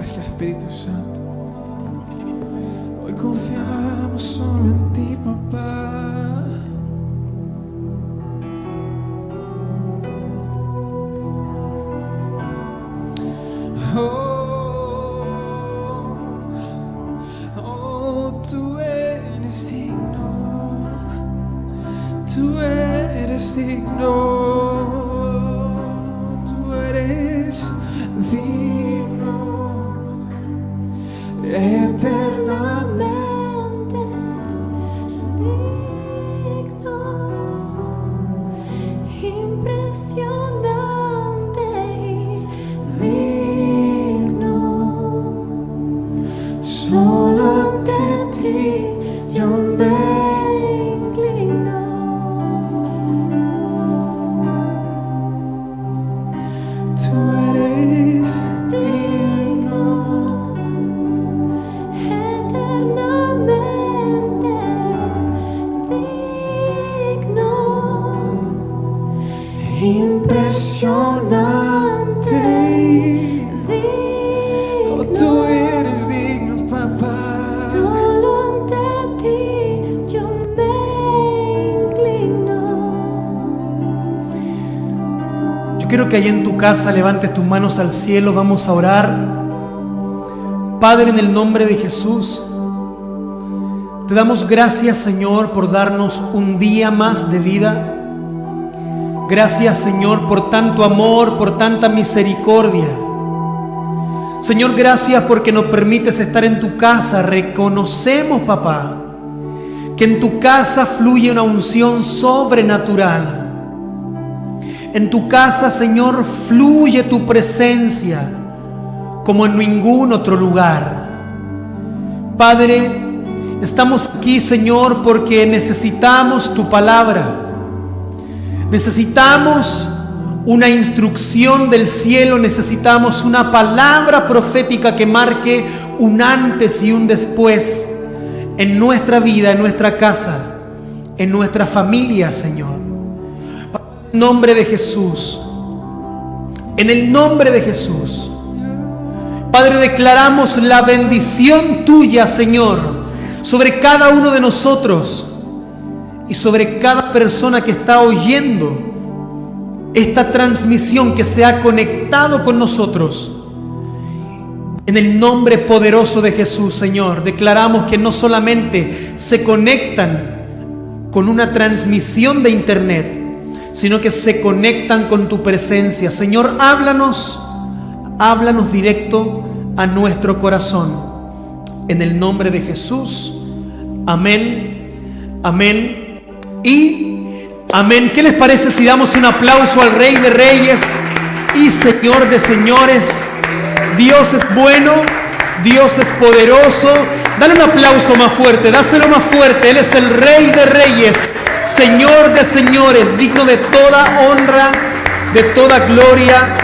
Gracias, Espíritu Santo. Hoy confiamos solo en ti, papá. Tú eres digno, tú eres digno, tú eres digno, eternamente digno, impresionante y digno. Solo ante ti yo me inclino. tú eres Digno, eternamente digno, impresionante. digno. Tú eres digno, papá. Solo ante ti yo me inclino. Yo quiero que allá en tu casa levantes tus manos al cielo. Vamos a orar. Padre, en el nombre de Jesús, te damos gracias, Señor, por darnos un día más de vida. Gracias, Señor, por tanto amor, por tanta misericordia. Señor, gracias porque nos permites estar en tu casa. Reconocemos, papá, que en tu casa fluye una unción sobrenatural. En tu casa, Señor, fluye tu presencia como en ningún otro lugar. Padre, estamos aquí, Señor, porque necesitamos tu palabra. Necesitamos una instrucción del cielo, necesitamos una palabra profética que marque un antes y un después en nuestra vida, en nuestra casa, en nuestra familia, Señor. En el nombre de Jesús, en el nombre de Jesús, Padre, declaramos la bendición tuya, Señor, sobre cada uno de nosotros y sobre cada persona que está oyendo esta transmisión, que se ha conectado con nosotros. En el nombre poderoso de Jesús, Señor, declaramos que no solamente se conectan con una transmisión de internet, sino que se conectan con tu presencia. Señor, háblanos directo a nuestro corazón. En el nombre de Jesús. Amén, amén y amén. ¿Qué les parece si damos un aplauso al Rey de Reyes y Señor de Señores? Dios es bueno, Dios es poderoso. Dale un aplauso más fuerte, dáselo más fuerte. Él es el Rey de Reyes, Señor de Señores, digno de toda honra, de toda gloria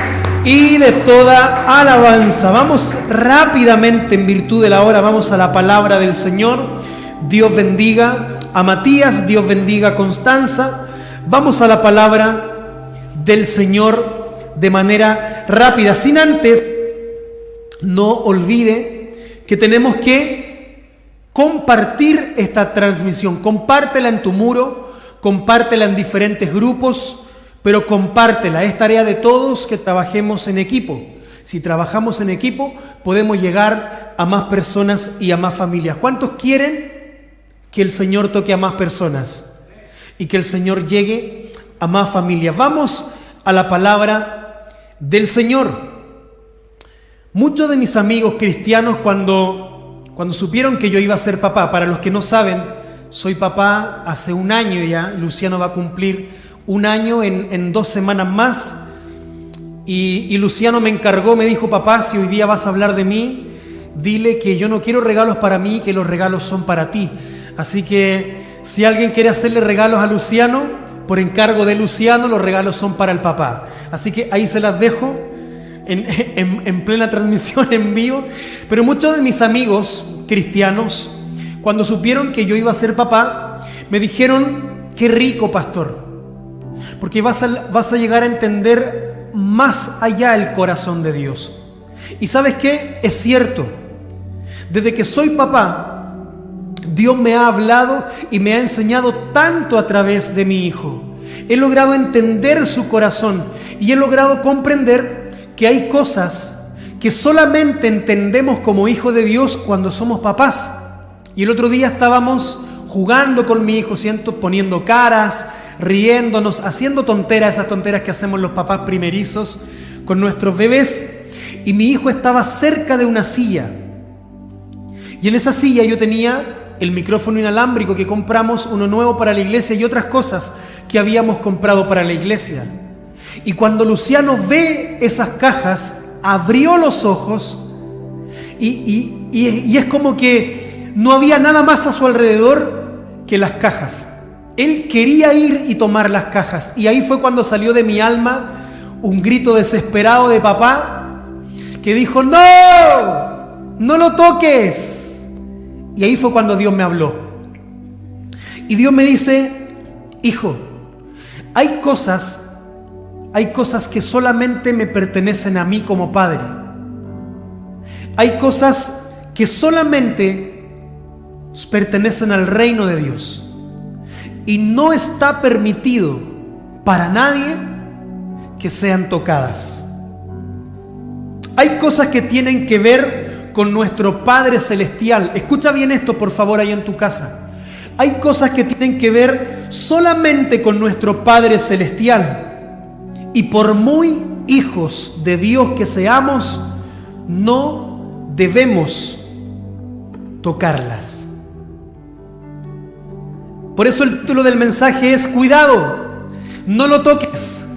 y de toda alabanza. Vamos rápidamente, en virtud de la hora, vamos a la palabra del Señor. Dios bendiga a Matías, Dios bendiga a Constanza. Vamos a la palabra del Señor de manera rápida, sin antes, no olvide que tenemos que compartir esta transmisión. Compártela en tu muro, compártela en diferentes grupos, pero compártela. Es tarea de todos que trabajemos en equipo. Si trabajamos en equipo, podemos llegar a más personas y a más familias. ¿Cuántos quieren que el Señor toque a más personas y que el Señor llegue a más familias? Vamos a la palabra del Señor. Muchos de mis amigos cristianos, cuando supieron que yo iba a ser papá, para los que no saben, soy papá hace un año ya. Luciano va a cumplir un año en 2 semanas más. Y Luciano me encargó, me dijo: papá, si hoy día vas a hablar de mí, dile que yo no quiero regalos para mí, que los regalos son para ti. Así que si alguien quiere hacerle regalos a Luciano, por encargo de Luciano, los regalos son para el papá. Así que ahí se las dejo en plena transmisión en vivo. Pero muchos de mis amigos cristianos, cuando supieron que yo iba a ser papá, me dijeron: qué rico, pastor, porque vas a llegar a entender más allá el corazón de Dios. Y ¿sabes qué? Es cierto. Desde que soy papá, Dios me ha hablado y me ha enseñado tanto a través de mi hijo. He logrado entender su corazón y he logrado comprender que hay cosas que solamente entendemos como hijo de Dios cuando somos papás. Y el otro día estábamos jugando con mi hijo, siento, poniendo caras, riéndonos, haciendo tonteras, esas tonteras que hacemos los papás primerizos con nuestros bebés. Y mi hijo estaba cerca de una silla. Y en esa silla yo tenía el micrófono inalámbrico que compramos, uno nuevo para la iglesia y otras cosas que habíamos comprado para la iglesia. Y cuando Luciano ve esas cajas, abrió los ojos y es como que no había nada más a su alrededor que las cajas. Él quería ir y tomar las cajas. Y ahí fue cuando salió de mi alma un grito desesperado de papá que dijo: ¡No! ¡No lo toques! Y ahí fue cuando Dios me habló. Y Dios me dice: hijo, hay cosas que solamente me pertenecen a mí como padre. Hay cosas que solamente pertenecen al reino de Dios. Y no está permitido para nadie que sean tocadas. Hay cosas que tienen que ver con nuestro Padre Celestial. Escucha bien esto, por favor, ahí en tu casa. Hay cosas que tienen que ver solamente con nuestro Padre Celestial. Y por muy hijos de Dios que seamos, no debemos tocarlas. Por eso el título del mensaje es: cuidado, no lo toques.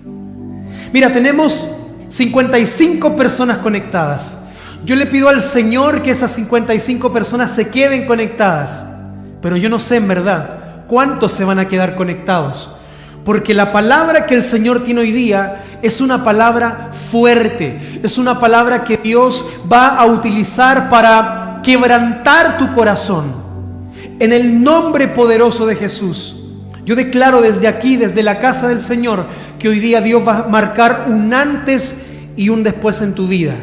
Mira, tenemos 55 personas conectadas. Yo le pido al Señor que esas 55 personas se queden conectadas, pero yo no sé en verdad cuántos se van a quedar conectados, porque la palabra que el Señor tiene hoy día es una palabra fuerte, es una palabra que Dios va a utilizar para quebrantar tu corazón. En el nombre poderoso de Jesús, yo declaro desde aquí, desde la casa del Señor, que hoy día Dios va a marcar un antes y un después en tu vida.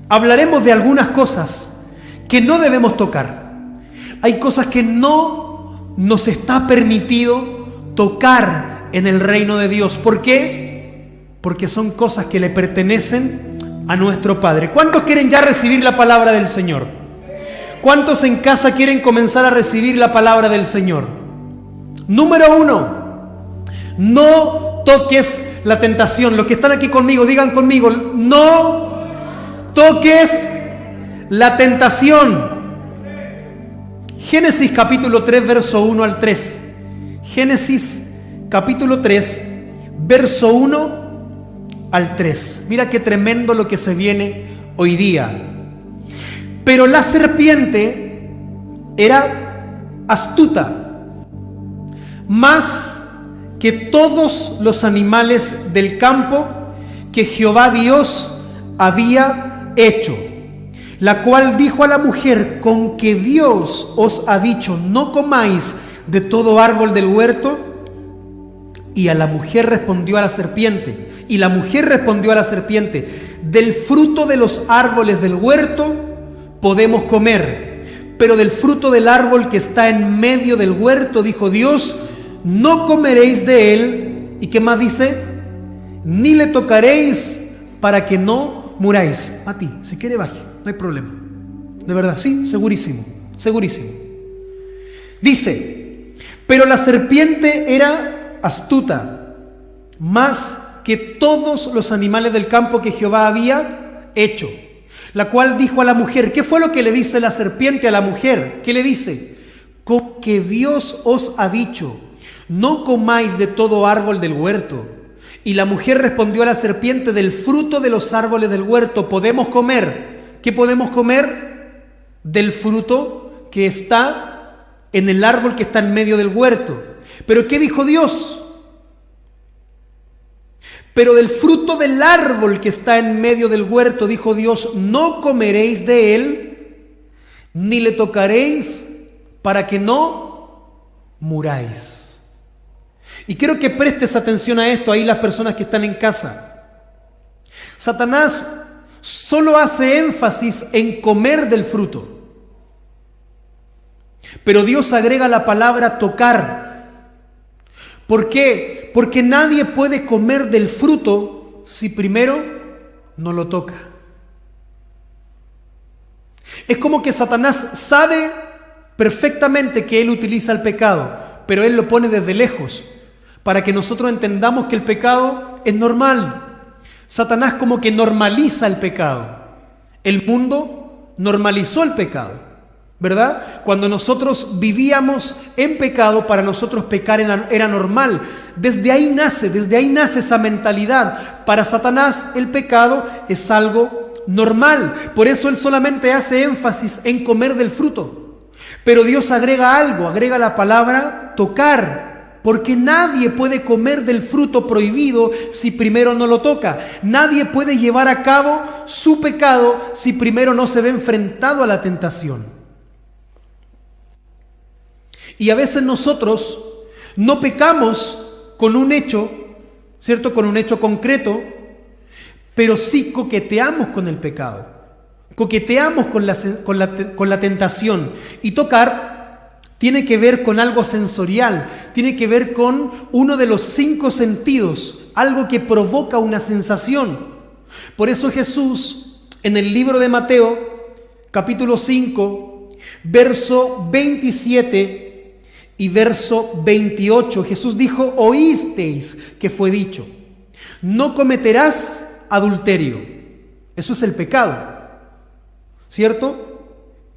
Hablaremos de algunas cosas que no debemos tocar. Hay cosas que no nos está permitido tocar en el reino de Dios. ¿Por qué? Porque son cosas que le pertenecen a nuestro Padre. ¿Cuántos quieren ya recibir la palabra del Señor? ¿Cuántos en casa quieren comenzar a recibir la palabra del Señor? Número 1, no toques la tentación. Los que están aquí conmigo, digan conmigo: no toques la tentación. Génesis capítulo 3, verso 1 al 3. Génesis capítulo 3, verso 1 al 3. Mira qué tremendo lo que se viene hoy día. Pero la serpiente era astuta, más que todos los animales del campo que Jehová Dios había hecho, la cual dijo a la mujer: con que Dios os ha dicho, no comáis de todo árbol del huerto. Y a la mujer respondió a la serpiente, y la mujer respondió a la serpiente: del fruto de los árboles del huerto podemos comer, pero del fruto del árbol que está en medio del huerto, dijo Dios, no comeréis de él. ¿Y qué más dice? Ni le tocaréis para que no muráis. A ti, si quiere baje, no hay problema. De verdad, sí, segurísimo, segurísimo. Dice: pero la serpiente era astuta, más que todos los animales del campo que Jehová había hecho, la cual dijo a la mujer. ¿Qué fue lo que le dice la serpiente a la mujer? ¿Qué le dice? Con que Dios os ha dicho, no comáis de todo árbol del huerto. Y la mujer respondió a la serpiente: del fruto de los árboles del huerto podemos comer. ¿Qué podemos comer? Del fruto que está en el árbol que está en medio del huerto. ¿Pero qué dijo Dios? Pero del fruto del árbol que está en medio del huerto, dijo Dios, no comeréis de él, ni le tocaréis para que no muráis. Y quiero que prestes atención a esto, ahí las personas que están en casa. Satanás solo hace énfasis en comer del fruto. Pero Dios agrega la palabra tocar. ¿Por qué? Porque nadie puede comer del fruto si primero no lo toca. Es como que Satanás sabe perfectamente que él utiliza el pecado, pero él lo pone desde lejos para que nosotros entendamos que el pecado es normal. Satanás como que normaliza el pecado. El mundo normalizó el pecado, ¿verdad? Cuando nosotros vivíamos en pecado, para nosotros pecar era normal. Desde ahí nace esa mentalidad. Para Satanás el pecado es algo normal. Por eso él solamente hace énfasis en comer del fruto. Pero Dios agrega algo, agrega la palabra tocar, porque nadie puede comer del fruto prohibido si primero no lo toca. Nadie puede llevar a cabo su pecado si primero no se ve enfrentado a la tentación. Y a veces nosotros no pecamos con un hecho, ¿cierto? Con un hecho concreto, pero sí coqueteamos con el pecado. Coqueteamos con la tentación. Y tocar tiene que ver con algo sensorial, tiene que ver con uno de los 5 sentidos, algo que provoca una sensación. Por eso Jesús, en el libro de Mateo, capítulo 5, verso 27 y verso 28, Jesús dijo: oísteis que fue dicho, no cometerás adulterio. Eso es el pecado, ¿cierto?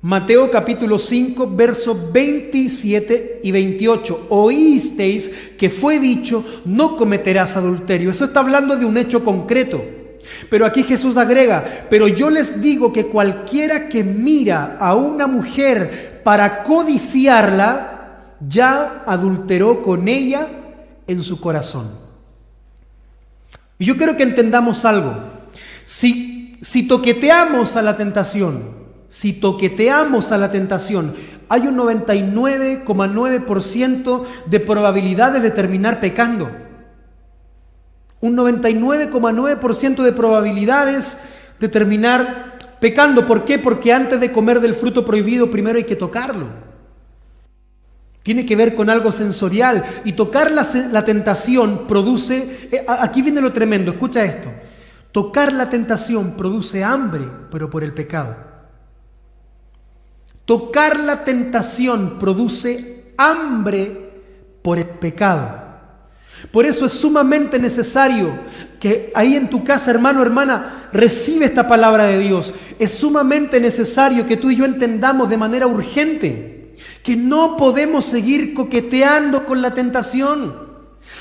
Mateo capítulo 5, versos 27 y 28. Oísteis que fue dicho, no cometerás adulterio. Eso está hablando de un hecho concreto. Pero aquí Jesús agrega: pero yo les digo que cualquiera que mira a una mujer para codiciarla, ya adulteró con ella en su corazón. Y yo quiero que entendamos algo. Si toqueteamos a la tentación, hay un 99,9% de probabilidades de terminar pecando. Un 99,9% de probabilidades de terminar pecando. ¿Por qué? Porque antes de comer del fruto prohibido, primero hay que tocarlo. Tiene que ver con algo sensorial. Y tocar la tentación produce... aquí viene lo tremendo, escucha esto. Tocar la tentación produce hambre, pero por el pecado. Tocar la tentación produce hambre por el pecado. Por eso es sumamente necesario que ahí en tu casa, hermano, hermana, recibe esta palabra de Dios. Es sumamente necesario que tú y yo entendamos de manera urgente que no podemos seguir coqueteando con la tentación.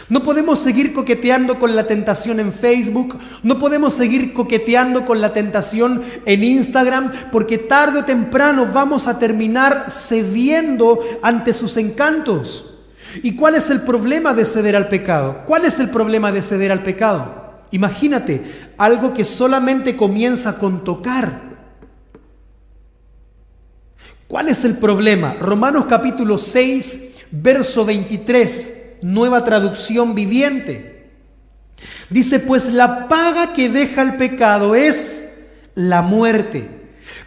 No podemos seguir coqueteando con la tentación en Facebook, no podemos seguir coqueteando con la tentación en Instagram, porque tarde o temprano vamos a terminar cediendo ante sus encantos. ¿Y cuál es el problema de ceder al pecado? ¿Cuál es el problema de ceder al pecado? Imagínate, algo que solamente comienza con tocar. ¿Cuál es el problema? Romanos capítulo 6, verso 23. Nueva traducción viviente. Dice: pues la paga que deja el pecado es la muerte,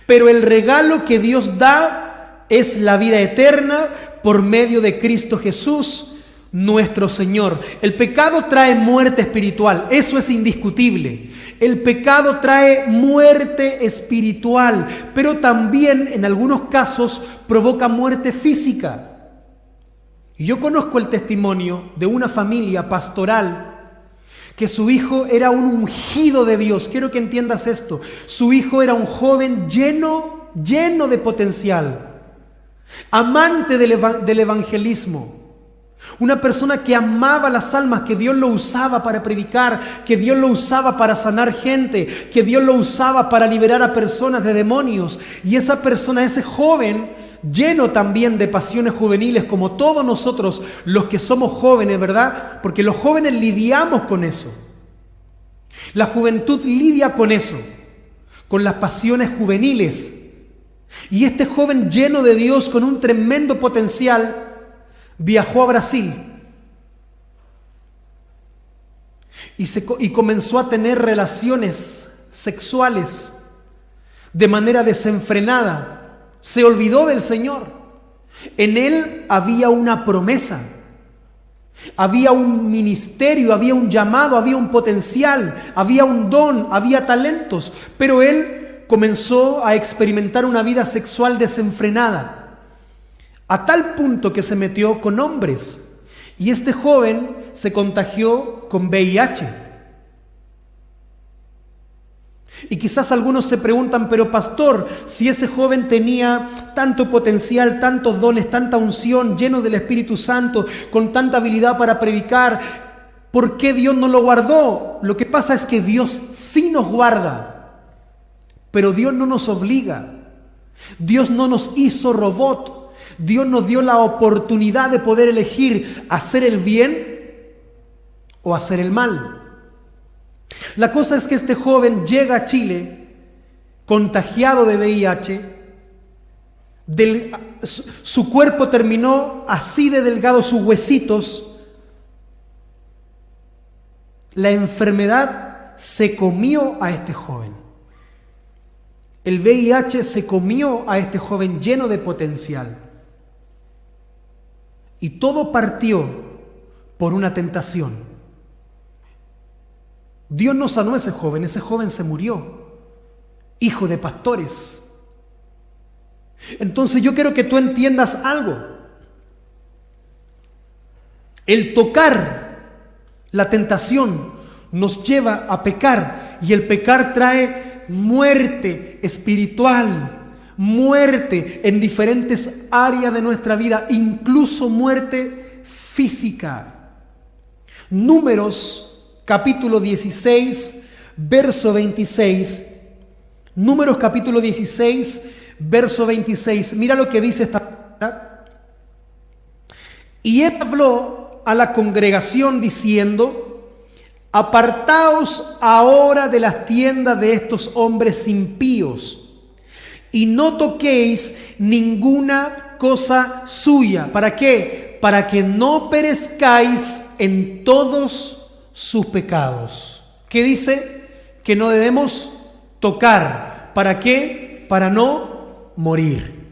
pero el regalo que Dios da es la vida eterna por medio de Cristo Jesús, nuestro Señor. El pecado trae muerte espiritual, eso es indiscutible. El pecado trae muerte espiritual, pero también en algunos casos provoca muerte física. Y yo conozco el testimonio de una familia pastoral que su hijo era un ungido de Dios. Quiero que entiendas esto. Su hijo era un joven lleno de potencial, amante del evangelismo, una persona que amaba las almas, que Dios lo usaba para predicar, que Dios lo usaba para sanar gente, que Dios lo usaba para liberar a personas de demonios. Y esa persona, ese joven, lleno también de pasiones juveniles, como todos nosotros los que somos jóvenes, ¿verdad? Porque los jóvenes lidiamos con eso. La juventud lidia con eso, con las pasiones juveniles. Y este joven lleno de Dios, con un tremendo potencial, viajó a Brasil y comenzó a tener relaciones sexuales de manera desenfrenada. Se olvidó del Señor. En él había una promesa, había un ministerio, había un llamado, había un potencial, había un don, había talentos, pero él comenzó a experimentar una vida sexual desenfrenada, a tal punto que se metió con hombres, y este joven se contagió con VIH. Y quizás algunos se preguntan, pero pastor, si ese joven tenía tanto potencial, tantos dones, tanta unción, lleno del Espíritu Santo, con tanta habilidad para predicar, ¿por qué Dios no lo guardó? Lo que pasa es que Dios sí nos guarda, pero Dios no nos obliga. Dios no nos hizo robot. Dios nos dio la oportunidad de poder elegir hacer el bien o hacer el mal. La cosa es que este joven llega a Chile contagiado de VIH, su cuerpo terminó así de delgado, sus huesitos. La enfermedad se comió a este joven. El VIH se comió a este joven lleno de potencial. Y todo partió por una tentación. Dios no sanó a ese joven se murió, hijo de pastores. Entonces yo quiero que tú entiendas algo. El tocar la tentación nos lleva a pecar, y el pecar trae muerte espiritual, muerte en diferentes áreas de nuestra vida, incluso muerte física. Números capítulo 16, verso 26. Números capítulo 16, verso 26. Mira lo que dice esta palabra. Y él habló a la congregación diciendo: apartaos ahora de las tiendas de estos hombres impíos, y no toquéis ninguna cosa suya. ¿Para qué? Para que no perezcáis en todos sus pecados. ¿Qué dice? Que no debemos tocar. ¿Para qué? Para no morir.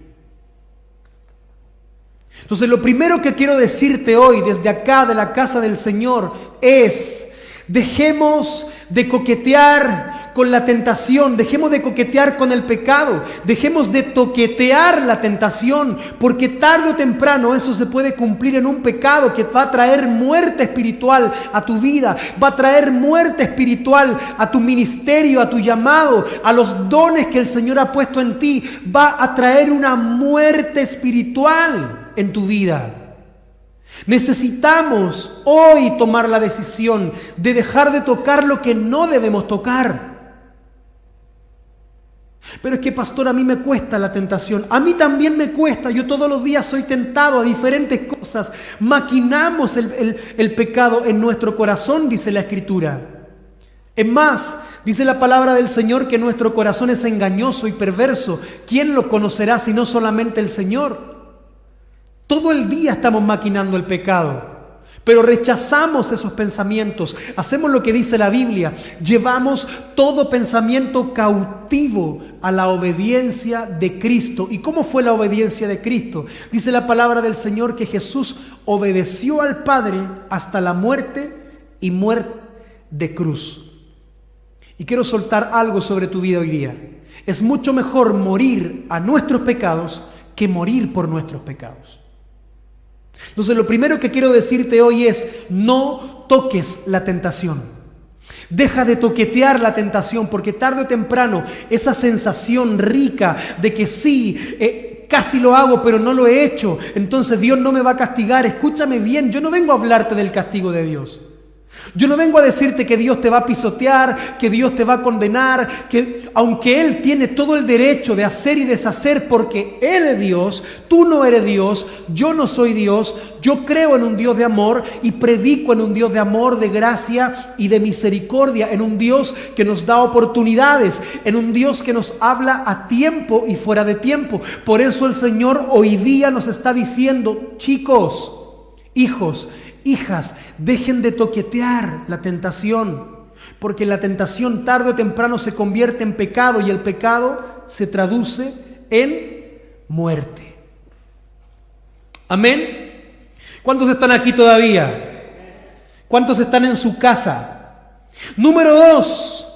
Entonces, lo primero que quiero decirte hoy desde acá de la casa del Señor es: dejemos de coquetear con la tentación, dejemos de coquetear con el pecado, dejemos de toquetear la tentación, porque tarde o temprano eso se puede cumplir en un pecado que va a traer muerte espiritual a tu vida, va a traer muerte espiritual a tu ministerio, a tu llamado, a los dones que el Señor ha puesto en ti, va a traer una muerte espiritual en tu vida. Necesitamos hoy tomar la decisión de dejar de tocar lo que no debemos tocar. Pero es que, pastor, a mí me cuesta la tentación. A mí también me cuesta. Yo todos los días soy tentado a diferentes cosas. Maquinamos el pecado en nuestro corazón, dice la Escritura. Es más, dice la palabra del Señor que nuestro corazón es engañoso y perverso. ¿Quién lo conocerá si no solamente el Señor? Todo el día estamos maquinando el pecado, pero rechazamos esos pensamientos. Hacemos lo que dice la Biblia: llevamos todo pensamiento cautivo a la obediencia de Cristo. ¿Y cómo fue la obediencia de Cristo? Dice la palabra del Señor que Jesús obedeció al Padre hasta la muerte, y muerte de cruz. Y quiero soltar algo sobre tu vida hoy día. Es mucho mejor morir a nuestros pecados que morir por nuestros pecados. Entonces, lo primero que quiero decirte hoy es: no toques la tentación. Deja de toquetear la tentación, porque tarde o temprano esa sensación rica de que sí, casi lo hago pero no lo he hecho, entonces Dios no me va a castigar. Escúchame bien, yo no vengo a hablarte del castigo de Dios. Yo no vengo a decirte que Dios te va a pisotear, que Dios te va a condenar, que aunque Él tiene todo el derecho de hacer y deshacer porque Él es Dios, tú no eres Dios, yo no soy Dios, yo creo en un Dios de amor y predico en un Dios de amor, de gracia y de misericordia, en un Dios que nos da oportunidades, en un Dios que nos habla a tiempo y fuera de tiempo. Por eso el Señor hoy día nos está diciendo: chicos, hijos, hijas, dejen de toquetear la tentación. Porque la tentación tarde o temprano se convierte en pecado y el pecado se traduce en muerte. Amén. ¿Cuántos están aquí todavía? ¿Cuántos están en su casa? Número 2.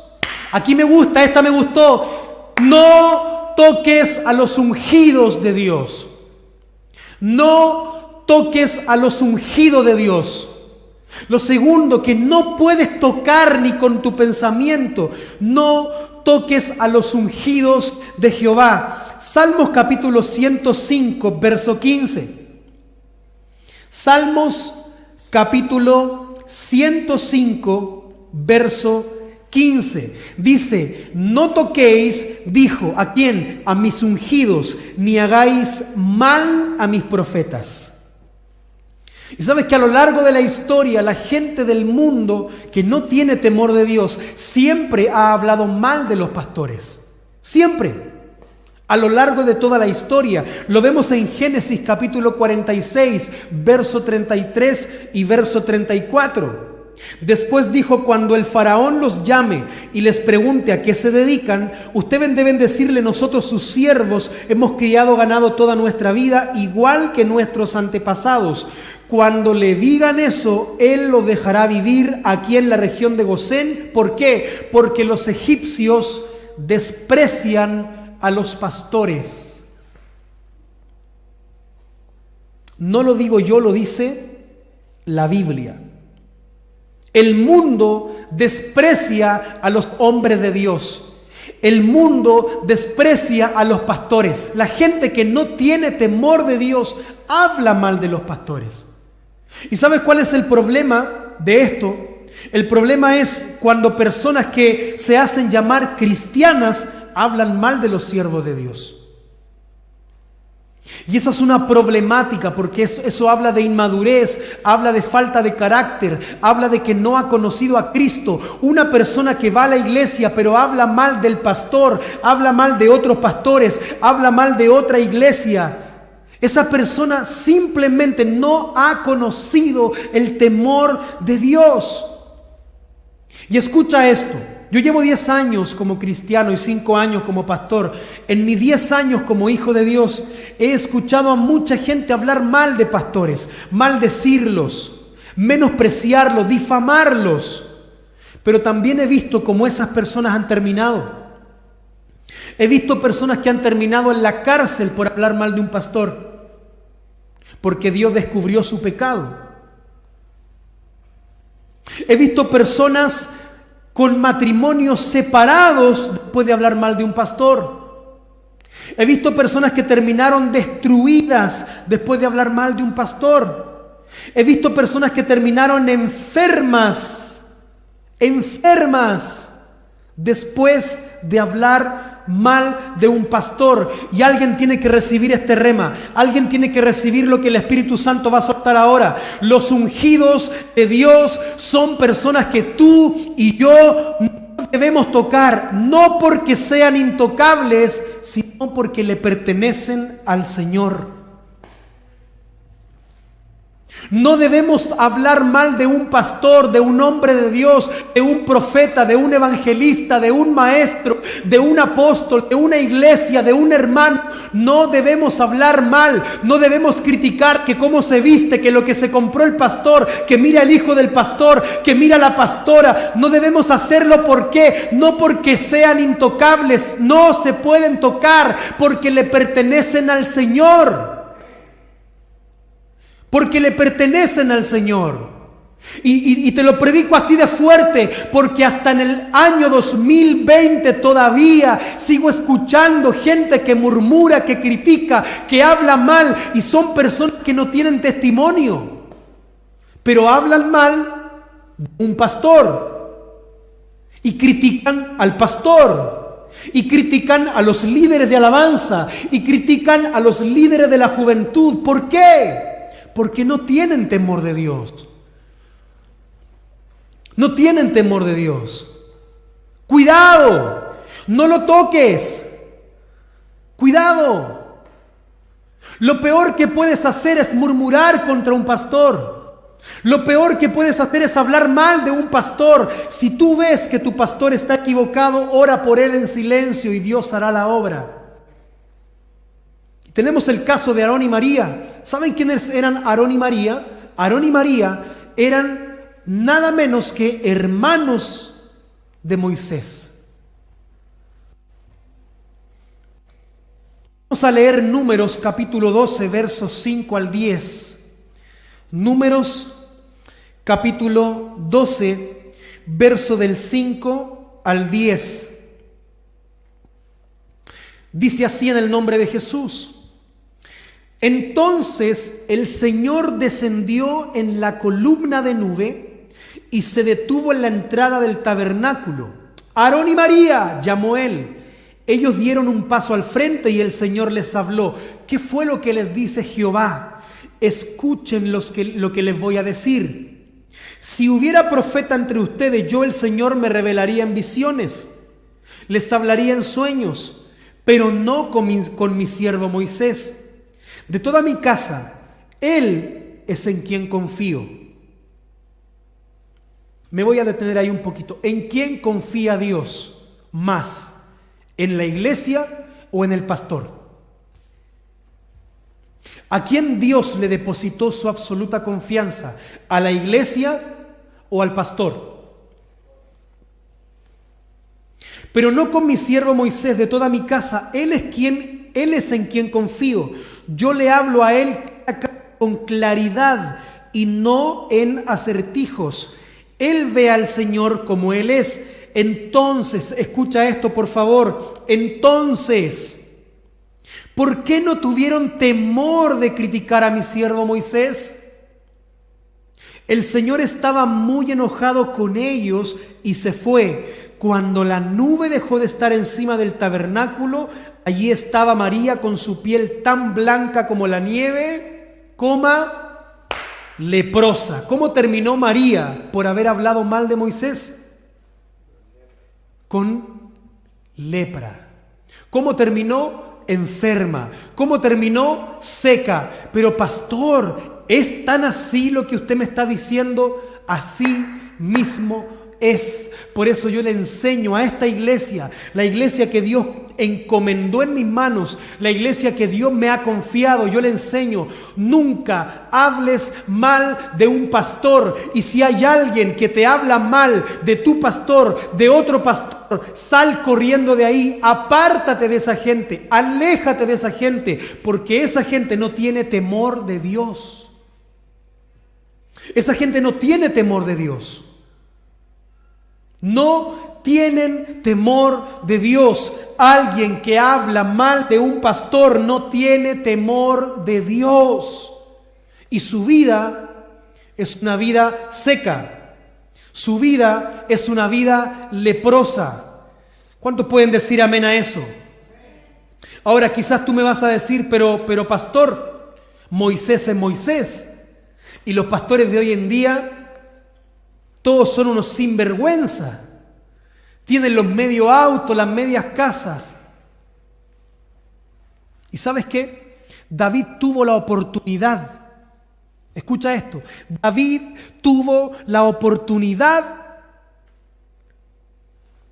Aquí me gusta, esta me gustó. No toques a los ungidos de Dios. No toques a los ungidos de Dios. Lo segundo, que no puedes tocar ni con tu pensamiento. No toques a los ungidos de Jehová. Salmos capítulo 105, verso 15. Salmos capítulo 105, verso 15. Dice, no toquéis, dijo, ¿a quién? A mis ungidos, ni hagáis mal a mis profetas. Y sabes que a lo largo de la historia, la gente del mundo que no tiene temor de Dios siempre ha hablado mal de los pastores. Siempre. A lo largo de toda la historia. Lo vemos en Génesis capítulo 46, verso 33 y verso 34. Después dijo, cuando el faraón los llame y les pregunte a qué se dedican, ustedes deben decirle, nosotros sus siervos hemos criado ganado toda nuestra vida, igual que nuestros antepasados. Cuando le digan eso, él lo dejará vivir aquí en la región de Gosén. ¿Por qué? Porque los egipcios desprecian a los pastores. No lo digo yo, lo dice la Biblia. El mundo desprecia a los hombres de Dios. El mundo desprecia a los pastores. La gente que no tiene temor de Dios habla mal de los pastores. ¿Y sabes cuál es el problema de esto? El problema es cuando personas que se hacen llamar cristianas hablan mal de los siervos de Dios. Y esa es una problemática porque eso habla de inmadurez, habla de falta de carácter, habla de que no ha conocido a Cristo. Una persona que va a la iglesia pero habla mal del pastor, habla mal de otros pastores, habla mal de otra iglesia. Esa persona simplemente no ha conocido el temor de Dios. Y escucha esto. Yo llevo 10 años como cristiano y 5 años como pastor. En mis 10 años como hijo de Dios he escuchado a mucha gente hablar mal de pastores, maldecirlos, menospreciarlos, difamarlos. Pero también he visto cómo esas personas han terminado. He visto personas que han terminado en la cárcel por hablar mal de un pastor, porque Dios descubrió su pecado. He visto personas con matrimonios separados después de hablar mal de un pastor. He visto personas que terminaron destruidas después de hablar mal de un pastor. He visto personas que terminaron enfermas después de hablar mal de un pastor. Y alguien tiene que recibir este rema. Alguien tiene que recibir lo que el Espíritu Santo va a soltar ahora. Los ungidos de Dios son personas que tú y yo no debemos tocar, no porque sean intocables, sino porque le pertenecen al Señor. No debemos hablar mal de un pastor, de un hombre de Dios, de un profeta, de un evangelista, de un maestro, de un apóstol, de una iglesia, de un hermano. No debemos hablar mal, no debemos criticar que cómo se viste, que lo que se compró el pastor, que mira el hijo del pastor, que mira la pastora. No debemos hacerlo, ¿por qué? No porque sean intocables, no se pueden tocar porque le pertenecen al Señor. Porque le pertenecen al Señor. Y te lo predico así de fuerte, porque hasta en el año 2020 todavía sigo escuchando gente que murmura, que critica, que habla mal, y son personas que no tienen testimonio, pero hablan mal de un pastor y critican al pastor. Y critican a los líderes de alabanza, y critican a los líderes de la juventud. ¿Por qué? Porque no tienen temor de Dios. No tienen temor de Dios. Cuidado, no lo toques. Cuidado. Lo peor que puedes hacer es murmurar contra un pastor. Lo peor que puedes hacer es hablar mal de un pastor. Si tú ves que tu pastor está equivocado, ora por él en silencio y Dios hará la obra. Tenemos el caso de Aarón y María. ¿Saben quiénes eran Aarón y María? Aarón y María eran nada menos que hermanos de Moisés. Vamos a leer Números capítulo 12, versos 5 al 10. Números capítulo 12, verso del 5 al 10. Dice así en el nombre de Jesús. Entonces el Señor descendió en la columna de nube y se detuvo en la entrada del tabernáculo. Aarón y María, llamó él. Ellos dieron un paso al frente y el Señor les habló. ¿Qué fue lo que les dice Jehová? Escuchen lo que les voy a decir. Si hubiera profeta entre ustedes, yo el Señor me revelaría en visiones. Les hablaría en sueños, pero no con mi siervo Moisés. De toda mi casa, Él es en quien confío. Me voy a detener ahí un poquito. ¿En quién confía Dios más? ¿En la iglesia o en el pastor? ¿A quién Dios le depositó su absoluta confianza? ¿A la iglesia o al pastor? Pero no con mi siervo Moisés, de toda mi casa. Él es en quien confío. Yo le hablo a él con claridad y no en acertijos. Él ve al Señor como Él es. Entonces, escucha esto por favor. Entonces, ¿por qué no tuvieron temor de criticar a mi siervo Moisés? El Señor estaba muy enojado con ellos y se fue. Cuando la nube dejó de estar encima del tabernáculo, allí estaba María con su piel tan blanca como la nieve, leprosa. ¿Cómo terminó María por haber hablado mal de Moisés? Con lepra. ¿Cómo terminó? Enferma. ¿Cómo terminó? Seca. Pero pastor, ¿es tan así lo que usted me está diciendo? Así mismo es. Por eso yo le enseño a esta iglesia, la iglesia que Dios encomendó en mis manos, la iglesia que Dios me ha confiado, yo le enseño, nunca hables mal de un pastor. Y si hay alguien que te habla mal de tu pastor, de otro pastor, sal corriendo de ahí, apártate de esa gente, aléjate de esa gente, porque esa gente no tiene temor de Dios. Esa gente no tiene temor de Dios. No tienen temor de Dios. Alguien que habla mal de un pastor no tiene temor de Dios. Y su vida es una vida seca. Su vida es una vida leprosa. ¿Cuántos pueden decir amén a eso? Ahora quizás tú me vas a decir, pero pastor, Moisés es Moisés. Y los pastores de hoy en día todos son unos sinvergüenza. Tienen los medios autos, las medias casas. ¿Y sabes qué? David tuvo la oportunidad. Escucha esto. David tuvo la oportunidad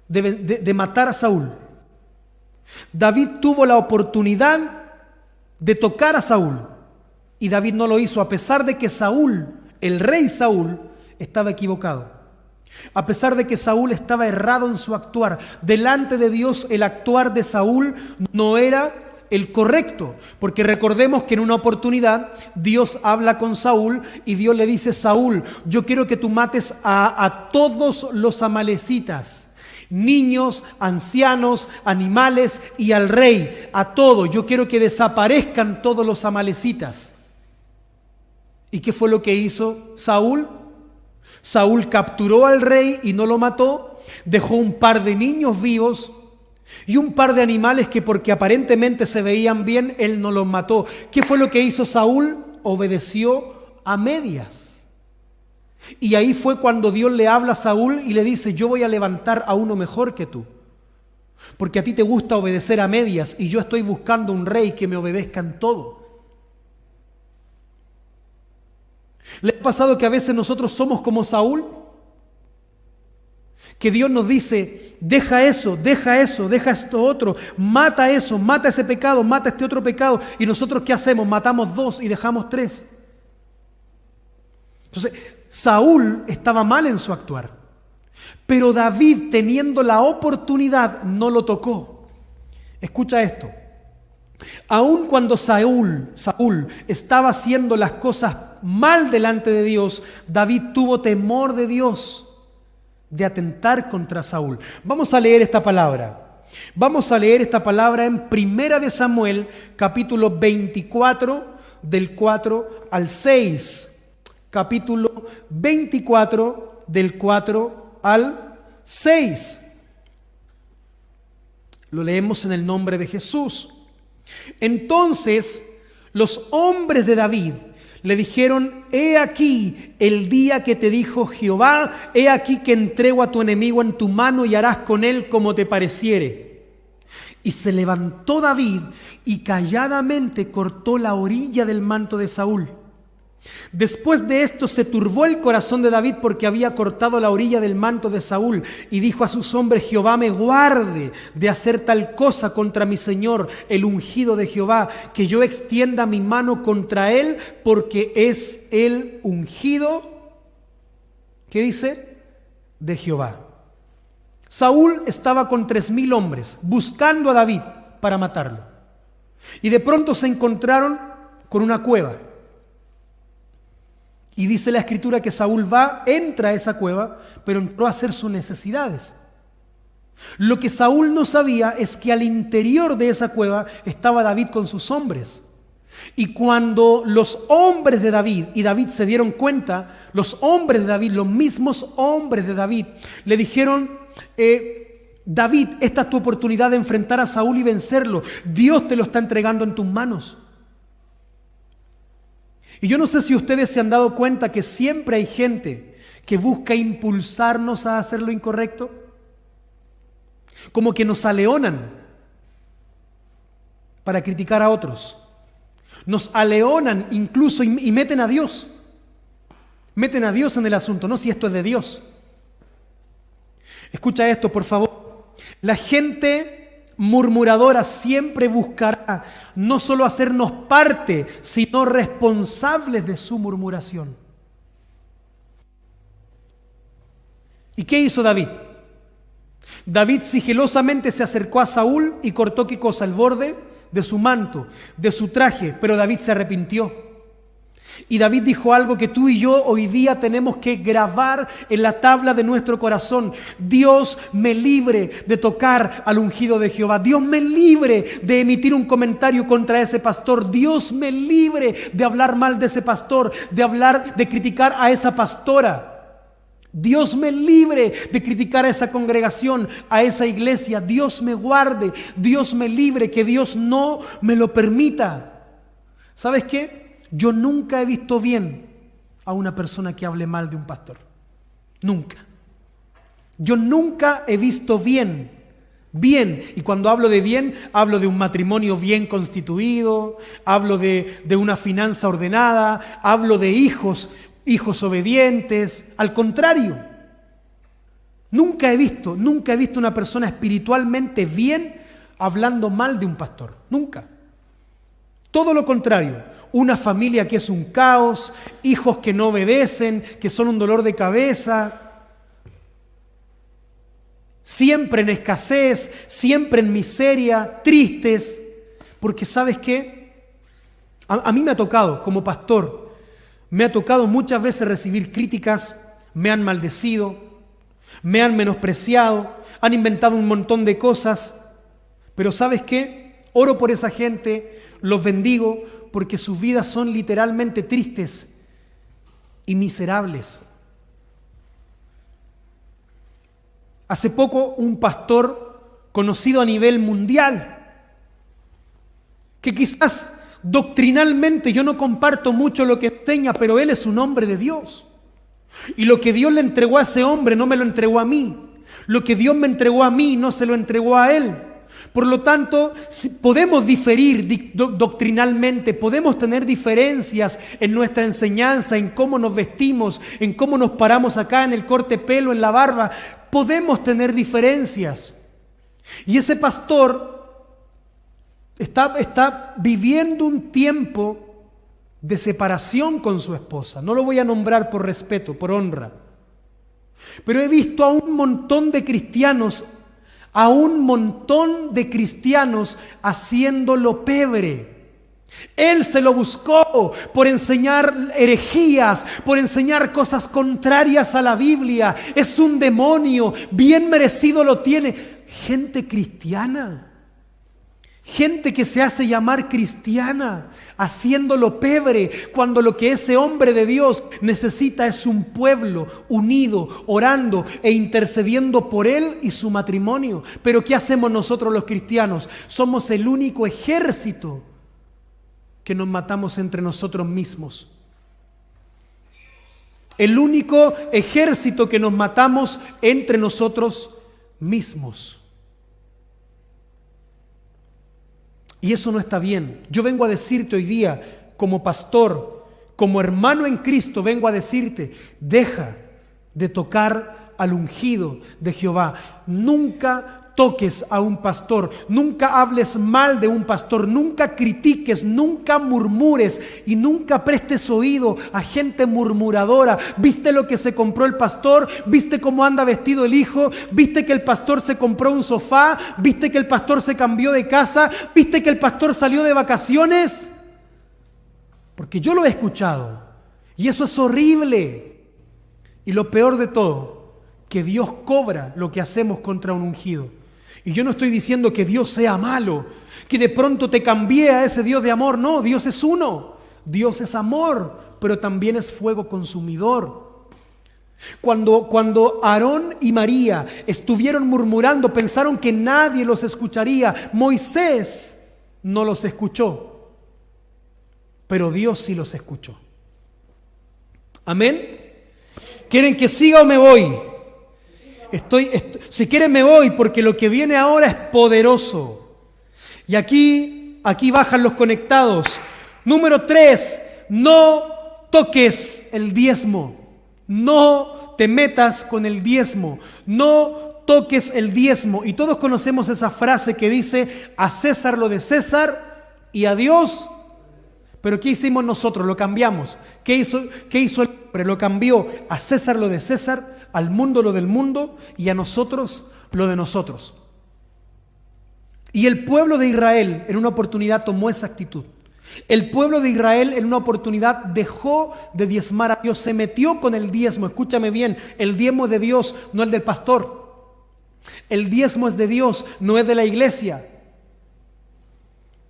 de matar a Saúl. David tuvo la oportunidad de tocar a Saúl. Y David no lo hizo, a pesar de que Saúl, el rey Saúl, estaba equivocado. A pesar de que Saúl estaba errado en su actuar, delante de Dios el actuar de Saúl no era el correcto, porque recordemos que en una oportunidad Dios habla con Saúl y Dios le dice: Saúl, yo quiero que tú mates a todos los amalecitas, niños, ancianos, animales y al rey, a todos. Yo quiero que desaparezcan todos los amalecitas. ¿Y qué fue lo que hizo Saúl? Saúl capturó al rey y no lo mató, dejó un par de niños vivos y un par de animales que, porque aparentemente se veían bien, él no los mató. ¿Qué fue lo que hizo Saúl? Obedeció a medias. Y ahí fue cuando Dios le habla a Saúl y le dice: yo voy a levantar a uno mejor que tú, porque a ti te gusta obedecer a medias y yo estoy buscando un rey que me obedezca en todo. ¿Le ha pasado que a veces nosotros somos como Saúl? Que Dios nos dice, deja eso, deja esto otro, mata eso, mata ese pecado, mata este otro pecado. Y nosotros ¿qué hacemos? Matamos 2 y dejamos 3. Entonces, Saúl estaba mal en su actuar. Pero David, teniendo la oportunidad, no lo tocó. Escucha esto. Aun cuando Saúl estaba haciendo las cosas mal delante de Dios, David tuvo temor de Dios de atentar contra Saúl. Vamos a leer esta palabra. Vamos a leer esta palabra en Primera de Samuel, capítulo 24, del 4 al 6. Capítulo 24, del 4 al 6. Lo leemos en el nombre de Jesús. Entonces los hombres de David le dijeron: he aquí el día que te dijo Jehová, he aquí que entrego a tu enemigo en tu mano y harás con él como te pareciere. Y se levantó David y calladamente cortó la orilla del manto de Saúl. Después de esto se turbó el corazón de David porque había cortado la orilla del manto de Saúl, y dijo a sus hombres: Jehová me guarde de hacer tal cosa contra mi señor, el ungido de Jehová, que yo extienda mi mano contra él, porque es el ungido, ¿qué dice? De Jehová. Saúl estaba con 3,000 hombres buscando a David para matarlo, y de pronto se encontraron con una cueva. Y dice la Escritura que Saúl entra a esa cueva, pero entró a hacer sus necesidades. Lo que Saúl no sabía es que al interior de esa cueva estaba David con sus hombres. Y cuando los hombres de David y David se dieron cuenta, los hombres de David, los mismos hombres de David, le dijeron: David, esta es tu oportunidad de enfrentar a Saúl y vencerlo. Dios te lo está entregando en tus manos. Y yo no sé si ustedes se han dado cuenta que siempre hay gente que busca impulsarnos a hacer lo incorrecto. Como que nos aleonan para criticar a otros. Nos aleonan incluso y meten a Dios. Meten a Dios en el asunto, no si esto es de Dios. Escucha esto, por favor. La gente murmuradora siempre buscará no solo hacernos parte, sino responsables de su murmuración. ¿Y qué hizo David? David sigilosamente se acercó a Saúl y cortó ¿qué cosa? El borde de su manto, de su traje, pero David se arrepintió. Y David dijo algo que tú y yo hoy día tenemos que grabar en la tabla de nuestro corazón: Dios me libre de tocar al ungido de Jehová. Dios me libre de emitir un comentario contra ese pastor. Dios me libre de hablar mal de ese pastor, de criticar a esa pastora. Dios me libre de criticar a esa congregación, a esa iglesia. Dios me guarde, Dios me libre, que Dios no me lo permita. ¿Sabes qué? Yo nunca he visto bien a una persona que hable mal de un pastor. Nunca. Yo nunca he visto bien. Y cuando hablo de bien, hablo de un matrimonio bien constituido, hablo de una finanza ordenada, hablo de hijos obedientes. Al contrario, nunca he visto una persona espiritualmente bien hablando mal de un pastor. Nunca. Todo lo contrario. Una familia que es un caos, hijos que no obedecen, que son un dolor de cabeza, siempre en escasez, siempre en miseria, tristes. Porque ¿sabes qué? A mí me ha tocado, como pastor, me ha tocado muchas veces recibir críticas, me han maldecido, me han menospreciado, han inventado un montón de cosas. Pero ¿sabes qué? Oro por esa gente, los bendigo, porque sus vidas son literalmente tristes y miserables. Hace poco un pastor conocido a nivel mundial, que quizás doctrinalmente yo no comparto mucho lo que enseña, pero él es un hombre de Dios. Y lo que Dios le entregó a ese hombre no me lo entregó a mí. Lo que Dios me entregó a mí no se lo entregó a él. Por lo tanto, podemos diferir doctrinalmente, podemos tener diferencias en nuestra enseñanza, en cómo nos vestimos, en cómo nos paramos acá, en el corte de pelo, en la barba. Podemos tener diferencias. Y ese pastor está viviendo un tiempo de separación con su esposa. No lo voy a nombrar por respeto, por honra. Pero he visto a un montón de cristianos haciéndolo pebre. Él se lo buscó por enseñar herejías, por enseñar cosas contrarias a la Biblia. Es un demonio, bien merecido lo tiene. Gente cristiana, gente que se hace llamar cristiana, haciéndolo pebre, cuando lo que ese hombre de Dios necesita es un pueblo unido, orando e intercediendo por él y su matrimonio. Pero ¿qué hacemos nosotros los cristianos? Somos el único ejército que nos matamos entre nosotros mismos. El único ejército que nos matamos entre nosotros mismos. Y eso no está bien. Yo vengo a decirte hoy día, como pastor, como hermano en Cristo, vengo a decirte, deja de tocar al ungido de Jehová. Nunca toques a un pastor, nunca hables mal de un pastor, nunca critiques, nunca murmures y nunca prestes oído a gente murmuradora. ¿Viste lo que se compró el pastor? ¿Viste cómo anda vestido el hijo? ¿Viste que el pastor se compró un sofá? ¿Viste que el pastor se cambió de casa? ¿Viste que el pastor salió de vacaciones? Porque yo lo he escuchado y eso es horrible. Y lo peor de todo, que Dios cobra lo que hacemos contra un ungido. Y yo no estoy diciendo que Dios sea malo, que de pronto te cambie a ese Dios de amor. No, Dios es uno. Dios es amor, pero también es fuego consumidor. Cuando Aarón y María estuvieron murmurando, pensaron que nadie los escucharía. Moisés no los escuchó, pero Dios sí los escuchó. ¿Amén? ¿Quieren que siga o me voy? Si quieren me voy, porque lo que viene ahora es poderoso. Y aquí bajan los conectados. Número 3, no toques el diezmo. No te metas con el diezmo. No toques el diezmo. Y todos conocemos esa frase que dice, a César lo de César y a Dios. Pero ¿qué hicimos nosotros? Lo cambiamos. ¿Qué hizo el hombre? Lo cambió. A César lo de César, al mundo lo del mundo y a nosotros lo de nosotros. Y el pueblo de Israel en una oportunidad tomó esa actitud. El pueblo de Israel en una oportunidad dejó de diezmar a Dios, se metió con el diezmo. Escúchame bien, el diezmo es de Dios, no el del pastor. El diezmo es de Dios, no es de la iglesia.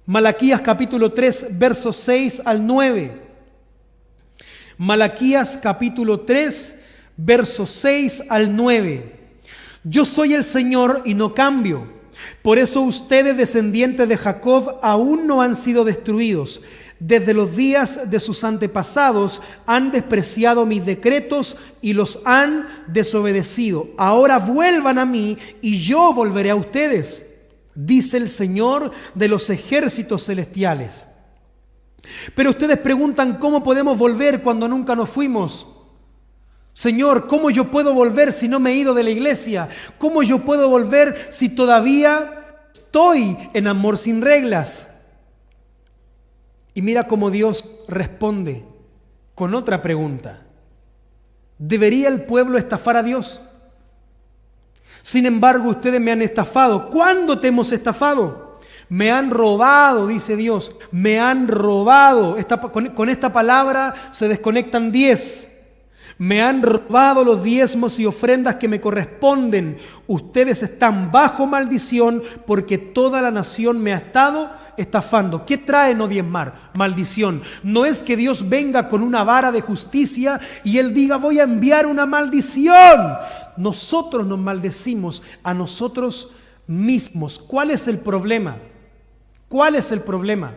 Malaquías capítulo 3, versos 6 al 9. Malaquías capítulo 3, versos 6 al 9. Yo soy el Señor y no cambio. Por eso ustedes, descendientes de Jacob, aún no han sido destruidos. Desde los días de sus antepasados han despreciado mis decretos y los han desobedecido. Ahora vuelvan a mí y yo volveré a ustedes, dice el Señor de los ejércitos celestiales. Pero ustedes preguntan, ¿cómo podemos volver cuando nunca nos fuimos? Señor, ¿cómo yo puedo volver si no me he ido de la iglesia? ¿Cómo yo puedo volver si todavía estoy en amor sin reglas? Y mira cómo Dios responde con otra pregunta. ¿Debería el pueblo estafar a Dios? Sin embargo, ustedes me han estafado. ¿Cuándo te hemos estafado? Me han robado, dice Dios. Me han robado. Con esta palabra se desconectan 10. Me han robado los diezmos y ofrendas que me corresponden. Ustedes están bajo maldición porque toda la nación me ha estado estafando. ¿Qué trae no diezmar? Maldición. No es que Dios venga con una vara de justicia y Él diga, voy a enviar una maldición. Nosotros nos maldecimos a nosotros mismos. ¿Cuál es el problema? ¿Cuál es el problema?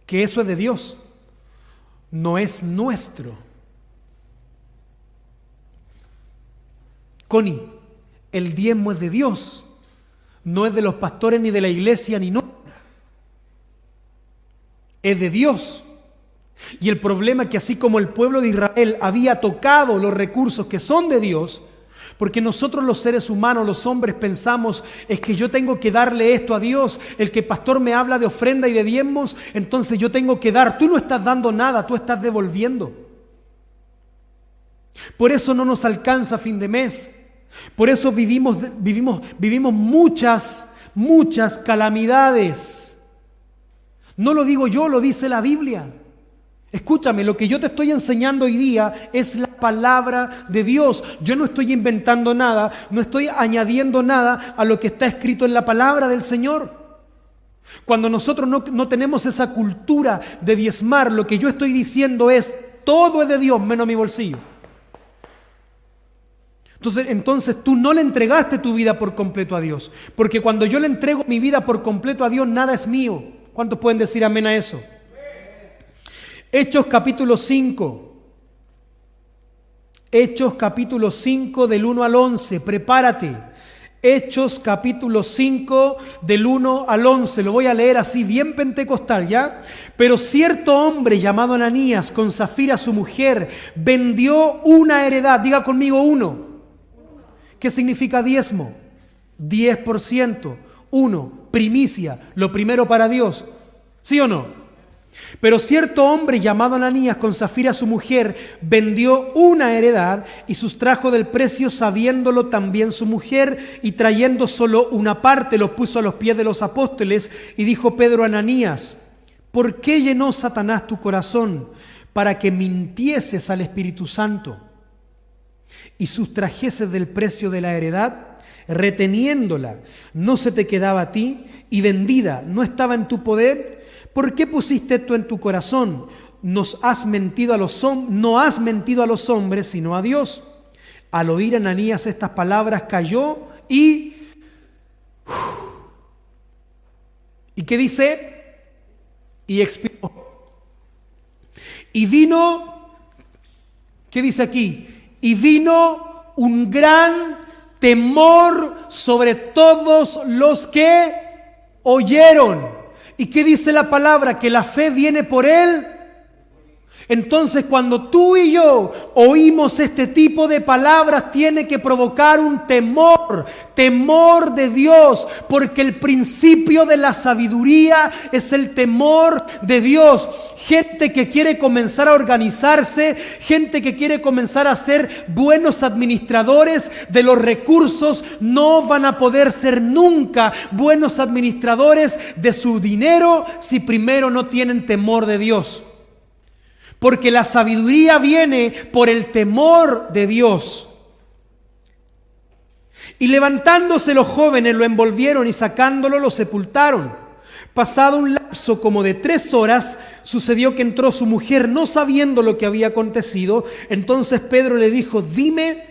Que eso es de Dios, no es nuestro. Connie, el diezmo es de Dios, No es de los pastores ni de la iglesia ni no. Es de Dios. Y el problema es que así como el pueblo de Israel había tocado los recursos que son de Dios, porque nosotros los seres humanos, los hombres, pensamos, es que yo tengo que darle esto a Dios. El que pastor me habla de ofrenda y de diezmos, entonces yo tengo que dar. Tú no estás dando nada, tú estás devolviendo. Por eso no nos alcanza a fin de mes. Por eso vivimos muchas calamidades. No lo digo yo, lo dice la Biblia. Escúchame, lo que yo te estoy enseñando hoy día es la palabra de Dios. Yo no estoy inventando nada, no estoy añadiendo nada a lo que está escrito en la palabra del Señor. Cuando nosotros no tenemos esa cultura de diezmar, lo que yo estoy diciendo es, todo es de Dios menos mi bolsillo. Entonces tú no le entregaste tu vida por completo a Dios. Porque cuando yo le entrego mi vida por completo a Dios, nada es mío. ¿Cuántos pueden decir amén a eso? Hechos capítulo 5. Hechos capítulo 5 del 1 al 11. Prepárate. Hechos capítulo 5 del 1 al 11. Lo voy a leer así, bien pentecostal, ¿ya? Pero cierto hombre llamado Ananías, con Zafira su mujer, vendió una heredad. Diga conmigo uno. ¿Qué significa diezmo? 10%. Uno, primicia, lo primero para Dios. ¿Sí o no? Pero cierto hombre llamado Ananías, con Zafira su mujer, vendió una heredad y sustrajo del precio, sabiéndolo también su mujer, y trayendo solo una parte los puso a los pies de los apóstoles. Y dijo Pedro a Ananías: ¿por qué llenó Satanás tu corazón para que mintieses al Espíritu Santo y sustrajeses del precio de la heredad? Reteniéndola, ¿no se te quedaba a ti? Y vendida, ¿no estaba en tu poder? ¿Por qué pusiste esto en tu corazón? No has mentido a los hombres, sino a Dios. Al oír Ananías estas palabras, cayó y ¿qué dice? Y expiró. Y vino, ¿qué dice aquí? Y vino un gran temor sobre todos los que oyeron. ¿Y qué dice la palabra? Que la fe viene por él. Entonces, cuando tú y yo oímos este tipo de palabras, tiene que provocar un temor de Dios, porque el principio de la sabiduría es el temor de Dios. Gente que quiere comenzar a organizarse, gente que quiere comenzar a ser buenos administradores de los recursos, no van a poder ser nunca buenos administradores de su dinero si primero no tienen temor de Dios. Porque la sabiduría viene por el temor de Dios. Y levantándose los jóvenes lo envolvieron y sacándolo lo sepultaron. Pasado un lapso como de 3 horas, sucedió que entró su mujer no sabiendo lo que había acontecido. Entonces Pedro le dijo: dime,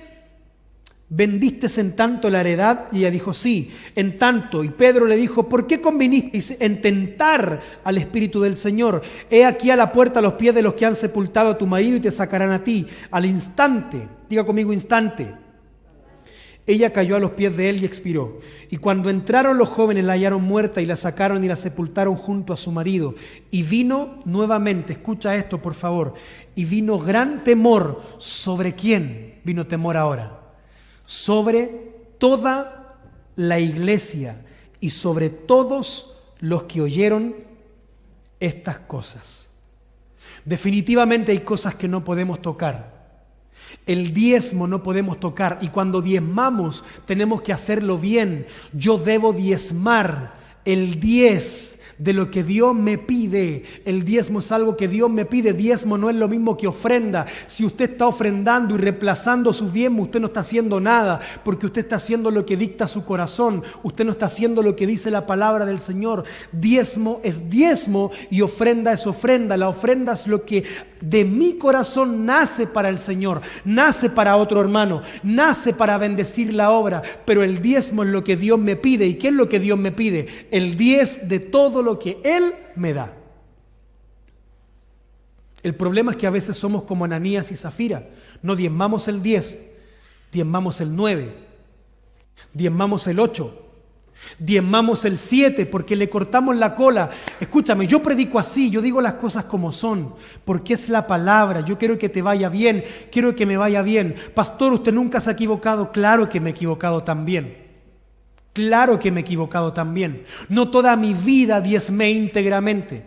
¿vendiste en tanto la heredad? Y ella dijo: sí, en tanto. Y Pedro le dijo: ¿por qué convinisteis en tentar al Espíritu del Señor? He aquí a la puerta a los pies de los que han sepultado a tu marido y te sacarán a ti. Al instante, diga conmigo instante, ella cayó a los pies de él y expiró. Y cuando entraron los jóvenes la hallaron muerta y la sacaron y la sepultaron junto a su marido. Y vino nuevamente, escucha esto por favor, y vino gran temor. ¿Sobre quién vino temor ahora? Sobre toda la iglesia y sobre todos los que oyeron estas cosas. Definitivamente hay cosas que no podemos tocar. El diezmo no podemos tocar, y cuando diezmamos tenemos que hacerlo bien. Yo debo diezmar el 10 de lo que Dios me pide. El diezmo es algo que Dios me pide. Diezmo no es lo mismo que ofrenda. Si usted está ofrendando y reemplazando su diezmo, usted no está haciendo nada, porque usted está haciendo lo que dicta su corazón. Usted no está haciendo lo que dice la palabra del Señor. Diezmo es diezmo y ofrenda es ofrenda. La ofrenda es lo que de mi corazón nace para el Señor, nace para otro hermano, nace para bendecir la obra. Pero el diezmo es lo que Dios me pide. ¿Y qué es lo que Dios me pide? El 10 de todo lo que Él me da. El problema es que a veces somos como Ananías y Zafira. No diezmamos el 10, diezmamos el 9, diezmamos el 8. Diezmamos el 7 porque le cortamos la cola. Escúchame, yo predico así, yo digo las cosas como son, porque es la palabra. Yo quiero que te vaya bien, quiero que me vaya bien. Pastor, ¿usted nunca se ha equivocado? Claro que me he equivocado también. Claro que me he equivocado también. No toda mi vida diezmé íntegramente.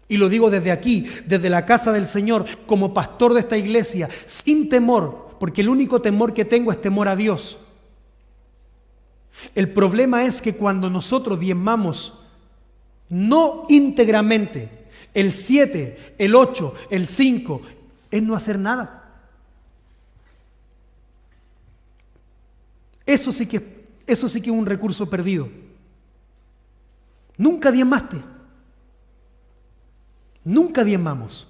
Y lo digo desde aquí, desde la casa del Señor, como pastor de esta iglesia, sin temor, porque el único temor que tengo es temor a Dios. El problema es que cuando nosotros diezmamos no íntegramente, el 7, el 8, el 5, es no hacer nada. Eso sí que es un recurso perdido. Nunca diezmaste. Nunca diezmamos.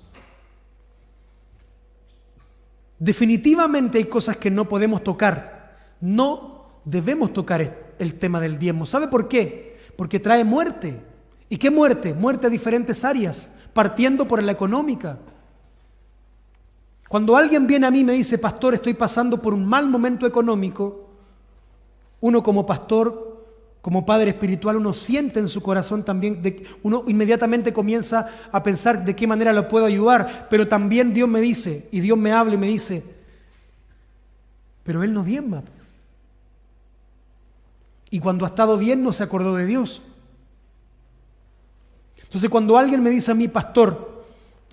Definitivamente hay cosas que no podemos tocar. No debemos tocar el tema del diezmo. ¿Sabe por qué? Porque trae muerte. ¿Y qué muerte? Muerte a diferentes áreas, partiendo por la económica. Cuando alguien viene a mí y me dice, pastor, estoy pasando por un mal momento económico, uno como pastor, como padre espiritual, uno siente en su corazón también, uno inmediatamente comienza a pensar de qué manera lo puedo ayudar, pero también Dios me dice, y Dios me habla y me dice, pero él no diezma. Y cuando ha estado bien no se acordó de Dios. Entonces cuando alguien me dice a mí, pastor,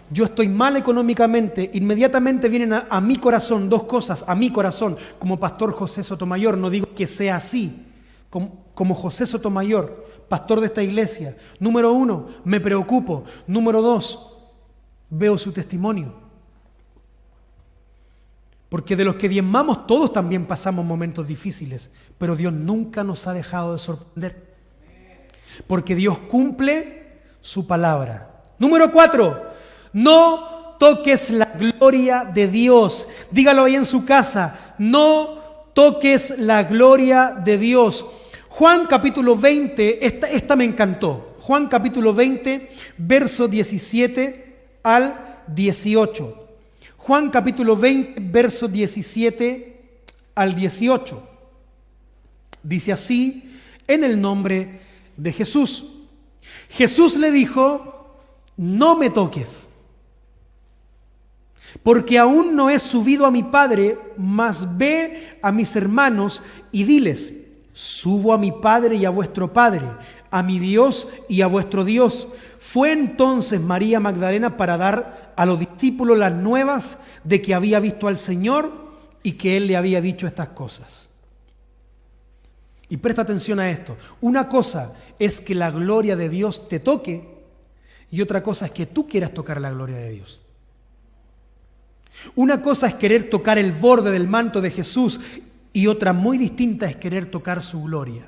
yo estoy mal económicamente, inmediatamente vienen a mi corazón dos cosas, a mi corazón, como pastor José Sotomayor, no digo que sea así, como José Sotomayor, pastor de esta iglesia. Número 1, me preocupo. Número 2, veo su testimonio. Porque de los que diezmamos todos también pasamos momentos difíciles, pero Dios nunca nos ha dejado de sorprender. Porque Dios cumple su palabra. Número 4, no toques la gloria de Dios. Dígalo ahí en su casa, no toques la gloria de Dios. Juan capítulo 20, esta me encantó. Juan capítulo 20, verso 17 al 18. Juan capítulo 20, verso 17 al 18. Dice así, en el nombre de Jesús. Jesús le dijo, no me toques, porque aún no he subido a mi Padre, mas ve a mis hermanos y diles, subo a mi Padre y a vuestro Padre, a mi Dios y a vuestro Dios. Fue entonces María Magdalena para dar a los discípulos las nuevas de que había visto al Señor y que Él le había dicho estas cosas. Y presta atención a esto. Una cosa es que la gloria de Dios te toque y otra cosa es que tú quieras tocar la gloria de Dios. Una cosa es querer tocar el borde del manto de Jesús y otra muy distinta es querer tocar su gloria.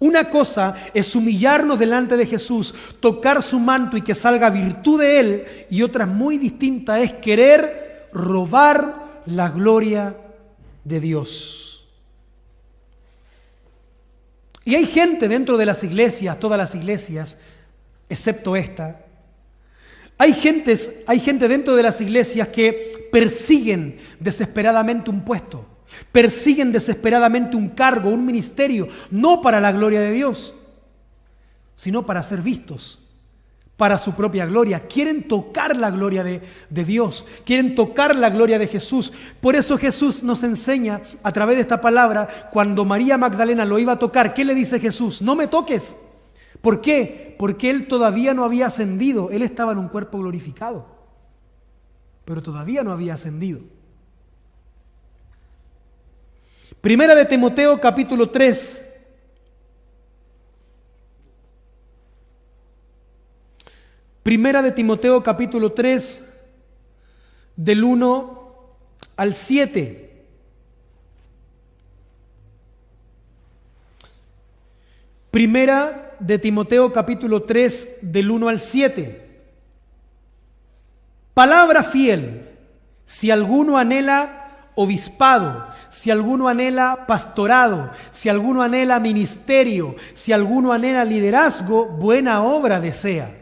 Una cosa es humillarnos delante de Jesús, tocar su manto y que salga virtud de Él, y otra muy distinta es querer robar la gloria de Dios. Y hay gente dentro de las iglesias, todas las iglesias, excepto esta, hay gente dentro de las iglesias que persiguen desesperadamente un puesto, persiguen desesperadamente un cargo, un ministerio, no para la gloria de Dios, sino para ser vistos, para su propia gloria. Quieren tocar la gloria de Dios, quieren tocar la gloria de Jesús. Por eso Jesús nos enseña a través de esta palabra, cuando María Magdalena lo iba a tocar, ¿qué le dice Jesús? No me toques. ¿Por qué? Porque Él todavía no había ascendido. Él estaba en un cuerpo glorificado, pero todavía no había ascendido. Primera de Timoteo capítulo 3. Primera de Timoteo capítulo 3, del 1 al 7. Primera de Timoteo capítulo 3, del 1 al 7. Palabra fiel, si alguno anhela obispado, si alguno anhela pastorado, si alguno anhela ministerio, si alguno anhela liderazgo, buena obra desea.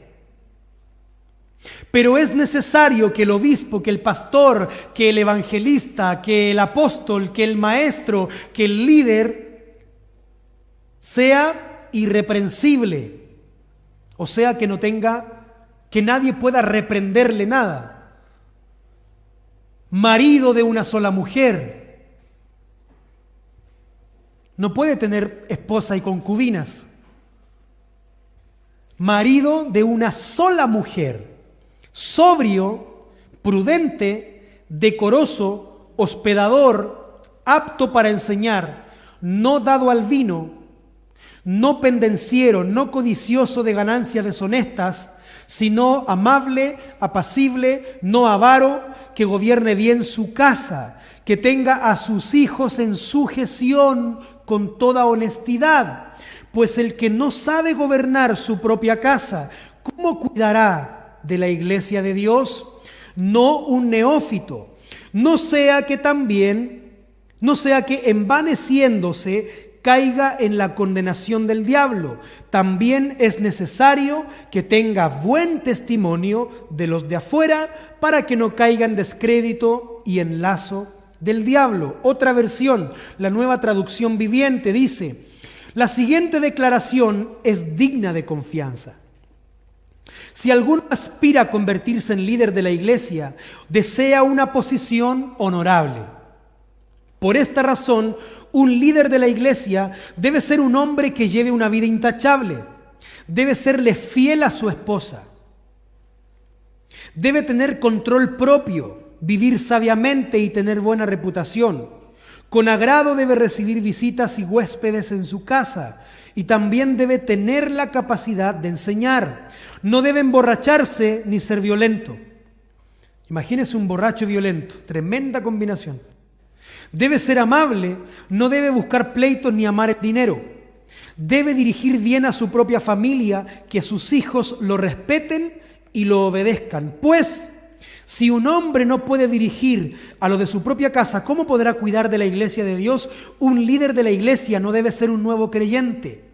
Pero es necesario que el obispo, que el pastor, que el evangelista, que el apóstol, que el maestro, que el líder sea irreprensible, o sea que no tenga, que nadie pueda reprenderle nada. Marido de una sola mujer. No puede tener esposa y concubinas. Marido de una sola mujer. Sobrio, prudente, decoroso, hospedador, apto para enseñar, no dado al vino, no pendenciero, no codicioso de ganancias deshonestas, sino amable, apacible, no avaro, que gobierne bien su casa, que tenga a sus hijos en sujeción con toda honestidad. Pues el que no sabe gobernar su propia casa, ¿cómo cuidará de la iglesia de Dios? No un neófito, no sea que envaneciéndose caiga en la condenación del diablo. También es necesario que tenga buen testimonio de los de afuera para que no caiga en descrédito y en lazo del diablo. Otra versión, la Nueva Traducción Viviente, dice: la siguiente declaración es digna de confianza. Si alguno aspira a convertirse en líder de la iglesia, desea una posición honorable. Por esta razón, un líder de la iglesia debe ser un hombre que lleve una vida intachable. Debe serle fiel a su esposa. Debe tener control propio, vivir sabiamente y tener buena reputación. Con agrado debe recibir visitas y huéspedes en su casa. Y también debe tener la capacidad de enseñar. No debe emborracharse ni ser violento. Imagínese un borracho violento, tremenda combinación. Debe ser amable, no debe buscar pleitos ni amar el dinero. Debe dirigir bien a su propia familia, que sus hijos lo respeten y lo obedezcan. Pues, si un hombre no puede dirigir a los de su propia casa, ¿cómo podrá cuidar de la iglesia de Dios? Un líder de la iglesia no debe ser un nuevo creyente,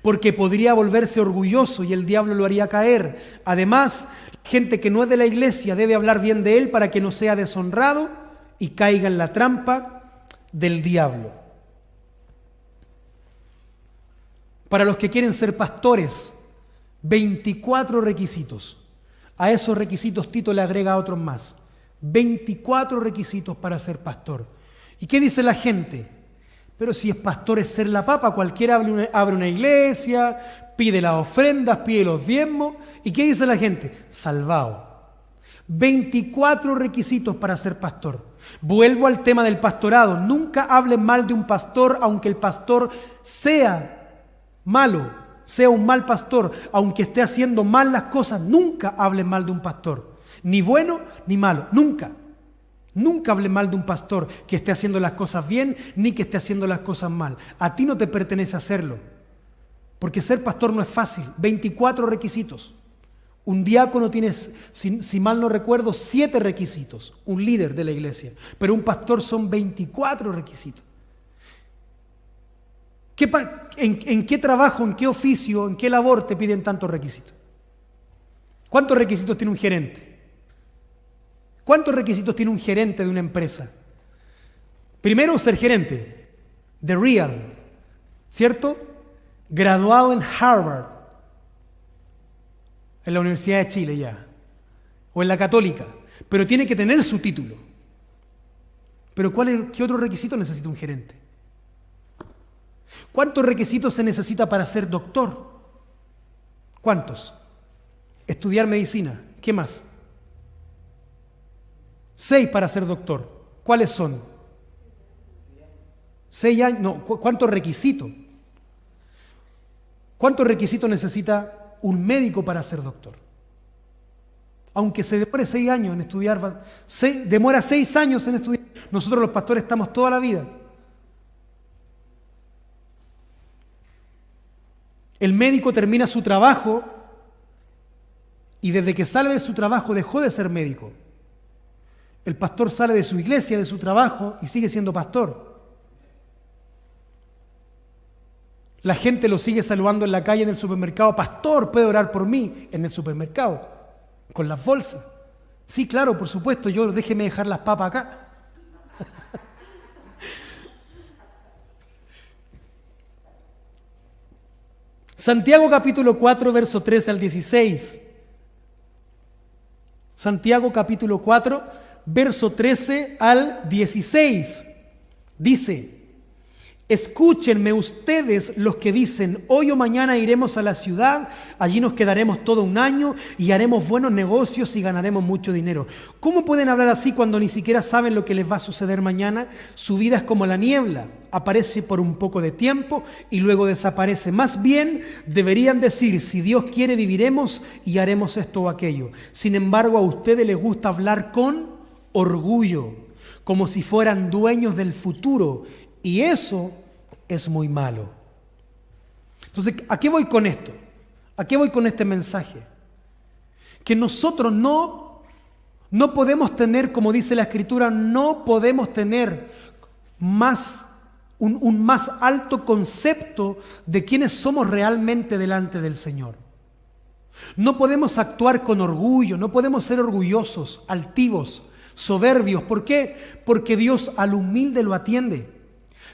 porque podría volverse orgulloso y el diablo lo haría caer. Además, gente que no es de la iglesia debe hablar bien de él para que no sea deshonrado y caiga en la trampa del diablo. Para los que quieren ser pastores, 24 requisitos. A esos requisitos Tito le agrega otros más. 24 requisitos para ser pastor. ¿Y qué dice la gente? Pero si es pastor es ser la papa, cualquiera abre una iglesia, pide las ofrendas, pide los diezmos. ¿Y qué dice la gente? Salvado. 24 requisitos para ser pastor. Vuelvo al tema del pastorado. Nunca hablen mal de un pastor, aunque el pastor sea malo, sea un mal pastor, aunque esté haciendo mal las cosas. Nunca hablen mal de un pastor, ni bueno ni malo, nunca. Nunca hablen mal de un pastor que esté haciendo las cosas bien, ni que esté haciendo las cosas mal. A ti no te pertenece hacerlo, porque ser pastor no es fácil. 24 requisitos. Un diácono tiene, si mal no recuerdo, 7 requisitos, un líder de la iglesia, pero un pastor son 24 requisitos. ¿En qué trabajo, en qué oficio, en qué labor te piden tantos requisitos? ¿Cuántos requisitos tiene un gerente? ¿Cuántos requisitos tiene un gerente de una empresa? Primero, ser gerente, the real, ¿cierto? Graduado en Harvard, en la Universidad de Chile ya, o en la Católica, pero tiene que tener su título. Pero ¿qué otro requisito necesita un gerente? ¿Cuántos requisitos se necesita para ser doctor? ¿Cuántos? Estudiar medicina. ¿Qué más? 6 para ser doctor. ¿Cuáles son? 6 años. No, ¿cuántos requisitos? ¿Cuántos requisitos necesita un médico para ser doctor? Aunque se demore 6 años en estudiar, demora 6 años en estudiar. Nosotros los pastores estamos toda la vida. El médico termina su trabajo y desde que sale de su trabajo dejó de ser médico. El pastor sale de su iglesia, de su trabajo y sigue siendo pastor. La gente lo sigue saludando en la calle, en el supermercado. Pastor, ¿puede orar por mí? En el supermercado, con las bolsas. Sí, claro, por supuesto, déjeme dejar las papas acá. Santiago capítulo 4, verso 13 al 16. Santiago capítulo 4, verso 13 al 16. Dice: escúchenme ustedes los que dicen, hoy o mañana iremos a la ciudad, allí nos quedaremos todo un año y haremos buenos negocios y ganaremos mucho dinero. ¿Cómo pueden hablar así cuando ni siquiera saben lo que les va a suceder mañana? Su vida es como la niebla, aparece por un poco de tiempo y luego desaparece. Más bien deberían decir, si Dios quiere viviremos y haremos esto o aquello. Sin embargo, a ustedes les gusta hablar con orgullo, como si fueran dueños del futuro. Y eso es muy malo. Entonces, ¿a qué voy con esto? ¿A qué voy con este mensaje? Que nosotros no podemos tener, como dice la Escritura, no podemos tener un más alto concepto de quiénes somos realmente delante del Señor. No podemos actuar con orgullo, no podemos ser orgullosos, altivos, soberbios. ¿Por qué? Porque Dios al humilde lo atiende.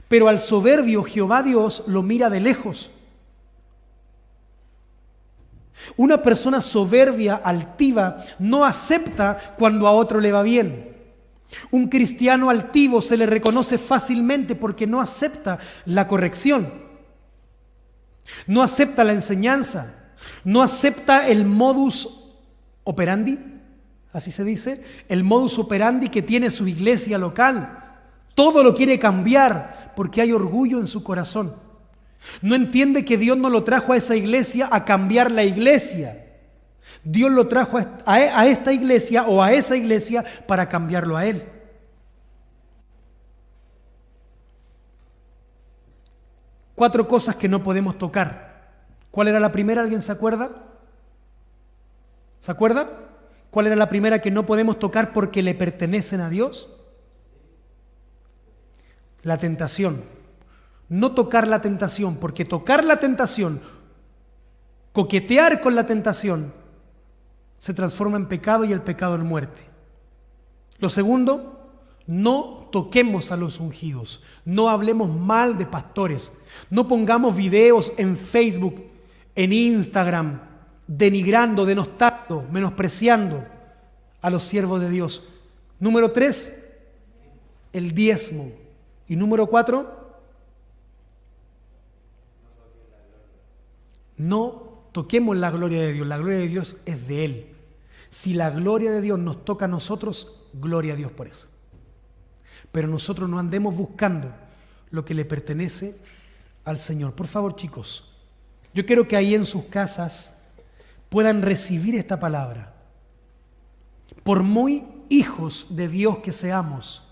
Pero al soberbio Jehová Dios lo mira de lejos. Una persona soberbia, altiva, no acepta cuando a otro le va bien. Un cristiano altivo se le reconoce fácilmente porque no acepta la corrección. No acepta la enseñanza. No acepta el modus operandi, así se dice, el modus operandi que tiene su iglesia local. Todo lo quiere cambiar porque hay orgullo en su corazón. No entiende que Dios no lo trajo a esa iglesia a cambiar la iglesia. Dios lo trajo a esta iglesia o a esa iglesia para cambiarlo a Él. Cuatro cosas que no podemos tocar. ¿Cuál era la primera? ¿Alguien se acuerda? ¿Se acuerda? ¿Cuál era la primera que no podemos tocar porque le pertenecen a Dios? La tentación. No tocar la tentación, porque tocar la tentación, coquetear con la tentación, se transforma en pecado y el pecado en muerte. Lo segundo, no toquemos a los ungidos, no hablemos mal de pastores, no pongamos videos en Facebook, en Instagram, denigrando, denostando, menospreciando a los siervos de Dios. Número 3, el diezmo. Y número 4, no toquemos la gloria de Dios. La gloria de Dios es de Él. Si la gloria de Dios nos toca a nosotros, gloria a Dios por eso. Pero nosotros no andemos buscando lo que le pertenece al Señor. Por favor, chicos, yo quiero que ahí en sus casas puedan recibir esta palabra. Por muy hijos de Dios que seamos,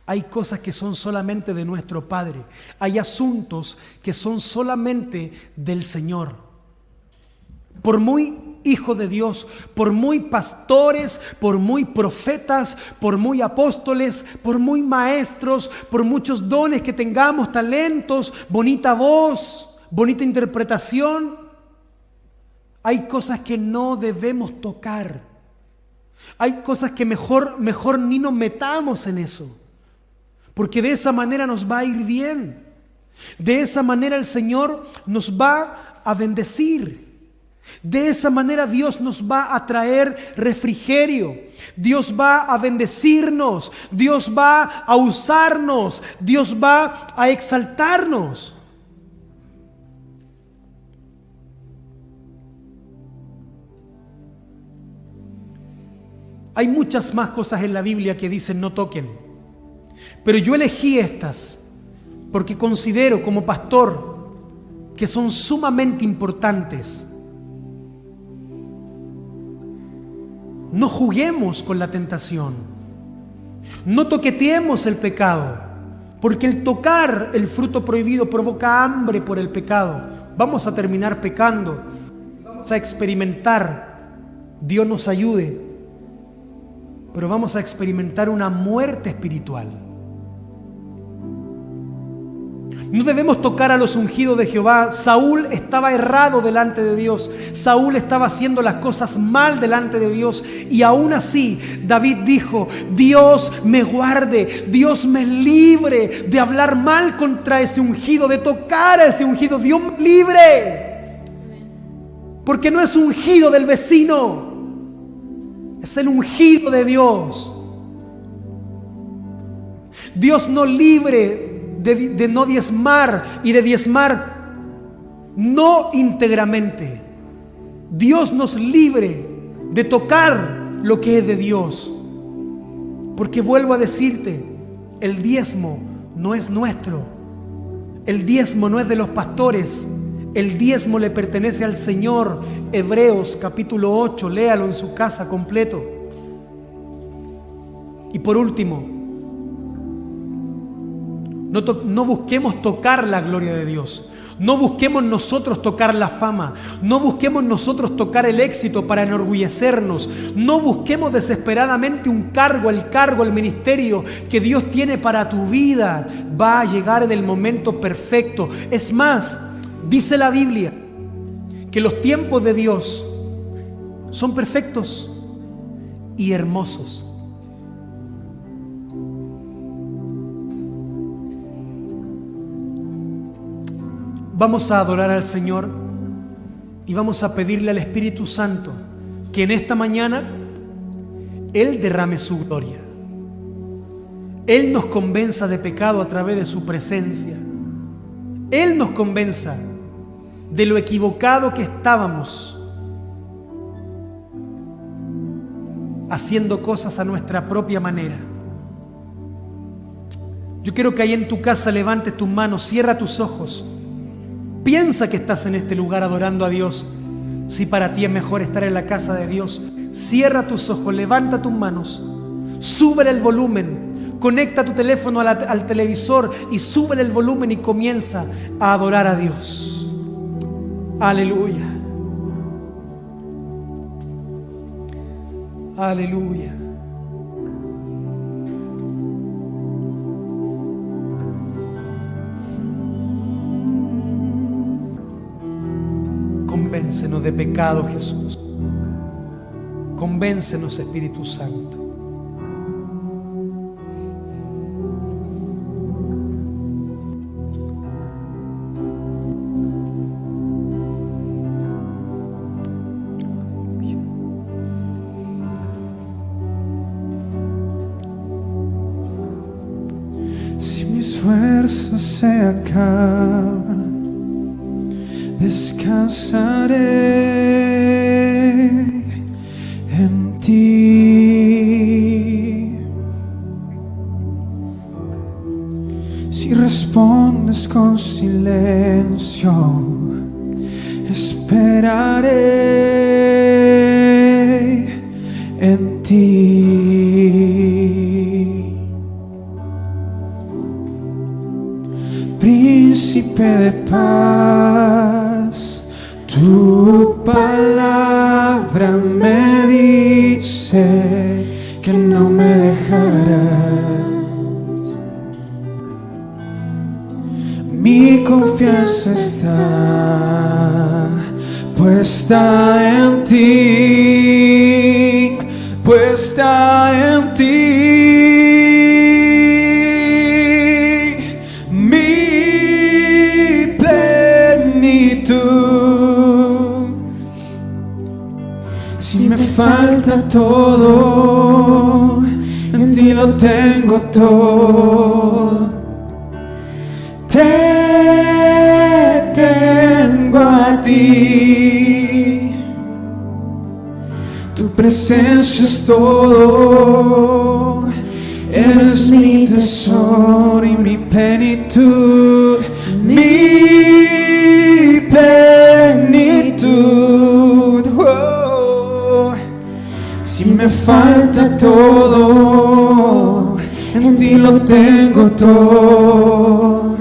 hay cosas que son solamente de nuestro Padre. Hay asuntos que son solamente del Señor. Por muy hijos de Dios, por muy pastores, por muy profetas, por muy apóstoles, por muy maestros, por muchos dones que tengamos, talentos, bonita voz, bonita interpretación, hay cosas que no debemos tocar. Hay cosas que mejor ni nos metamos en eso. Porque de esa manera nos va a ir bien. De esa manera el Señor nos va a bendecir. De esa manera Dios nos va a traer refrigerio. Dios va a bendecirnos. Dios va a usarnos. Dios va a exaltarnos. Hay muchas más cosas en la Biblia que dicen no toquen. Pero yo elegí estas porque considero como pastor que son sumamente importantes. No juguemos con la tentación. No toqueteemos el pecado, porque el tocar el fruto prohibido provoca hambre por el pecado. Vamos a terminar pecando. Vamos a experimentar, Dios nos ayude, pero vamos a experimentar una muerte espiritual. No debemos tocar a los ungidos de Jehová. Saúl estaba errado delante de Dios. Saúl estaba haciendo las cosas mal delante de Dios. Y aún así, David dijo, Dios me guarde, Dios me libre de hablar mal contra ese ungido, de tocar a ese ungido. Dios me libre. Porque no es ungido del vecino, es el ungido de Dios. Dios nos libre de no diezmar y de diezmar no íntegramente. Dios nos libre de tocar lo que es de Dios. Porque vuelvo a decirte, el diezmo no es nuestro. El diezmo no es de los pastores. El diezmo le pertenece al Señor. Hebreos capítulo 8, léalo en su casa completo. Y por último, no busquemos tocar la gloria de Dios. No busquemos nosotros tocar la fama. No busquemos nosotros tocar el éxito para enorgullecernos. No busquemos desesperadamente un cargo, el ministerio que Dios tiene para tu vida. Va a llegar en el momento perfecto. Es más, dice la Biblia que los tiempos de Dios son perfectos y hermosos. Vamos a adorar al Señor y vamos a pedirle al Espíritu Santo que en esta mañana Él derrame su gloria. Él nos convenza de pecado a través de su presencia. Él nos convenza de lo equivocado que estábamos haciendo cosas a nuestra propia manera. Yo quiero que ahí en tu casa levantes tus manos, cierra tus ojos. Piensa que estás en este lugar adorando a Dios. Si para ti es mejor estar en la casa de Dios, cierra tus ojos, levanta tus manos, súbele el volumen, conecta tu teléfono al televisor y súbele el volumen y comienza a adorar a Dios. Aleluya. Aleluya. Convéncenos de pecado, Jesús. Convéncenos, Espíritu Santo. Si mis fuerzas se acaban, descansaré en ti. Si respondes con silencio, esperaré en ti. Príncipe de paz, tu palabra me dice que no me dejarás. Mi confianza está puesta en ti, puesta en ti. Si me falta todo, en ti lo tengo todo. Te tengo a ti. Tu presencia es todo. Eres mi tesoro y mi plenitud. Mi plenitud. Oh. Si me falta todo, en ti lo tengo todo.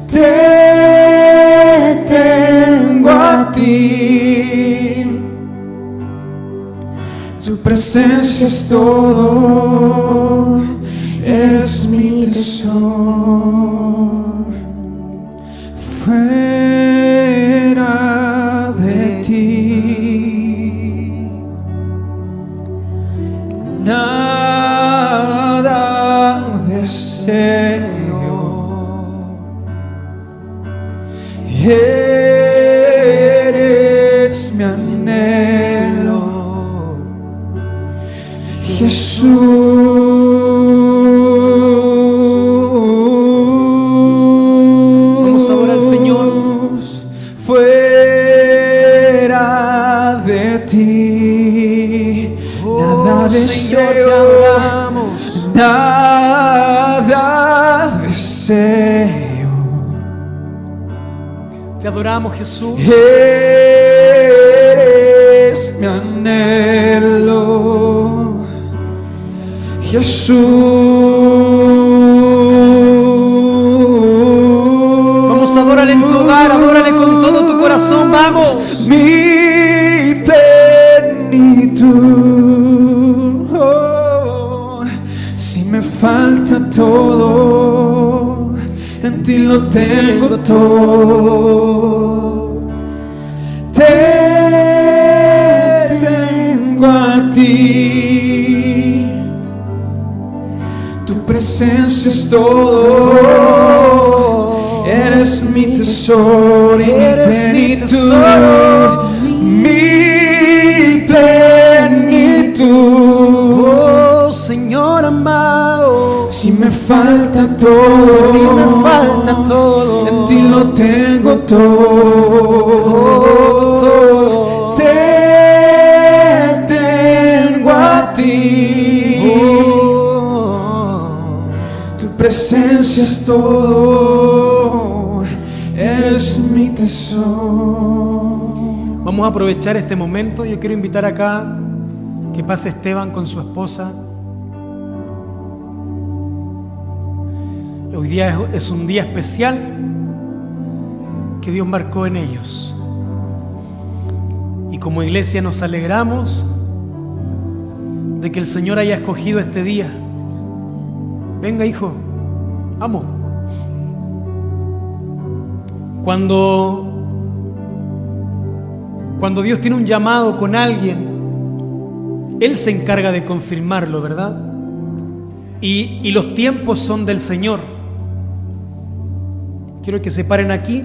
Te tengo a ti. Tu presencia es todo. Eres mi tesoro. Fuera de ti nada deseo. Eres es mi anhelo, Jesús. Vamos a adorar al Señor. Fuera de ti, nada Señor, te deseo, adoramos. nada deseo. Te adoramos, Jesús. Eres mi anhelo, Jesús. Vamos a adorarle en tu hogar, adórale con todo tu corazón, vamos. Mi plenitud. Oh, si me falta todo, en ti lo tengo todo. Te tengo a ti. Tu presencia es todo. Eres mi tesoro y Eres mi mi tesoro. plenitud. Mi plenitud. Oh, Señor amado. Si me falta todo, Si me falta todo, en ti lo tengo todo. Te tengo a ti. Tu presencia es todo. Eres mi tesoro. Vamos a aprovechar este momento. Yo quiero invitar acá que pase Esteban con su esposa. Hoy día es un día especial que Dios marcó en ellos. Y como iglesia nos alegramos de que el Señor haya escogido este día. Venga, hijo, vamos. Cuando Dios tiene un llamado con alguien, Él se encarga de confirmarlo, ¿verdad? Y los tiempos son del Señor. Quiero que se paren aquí,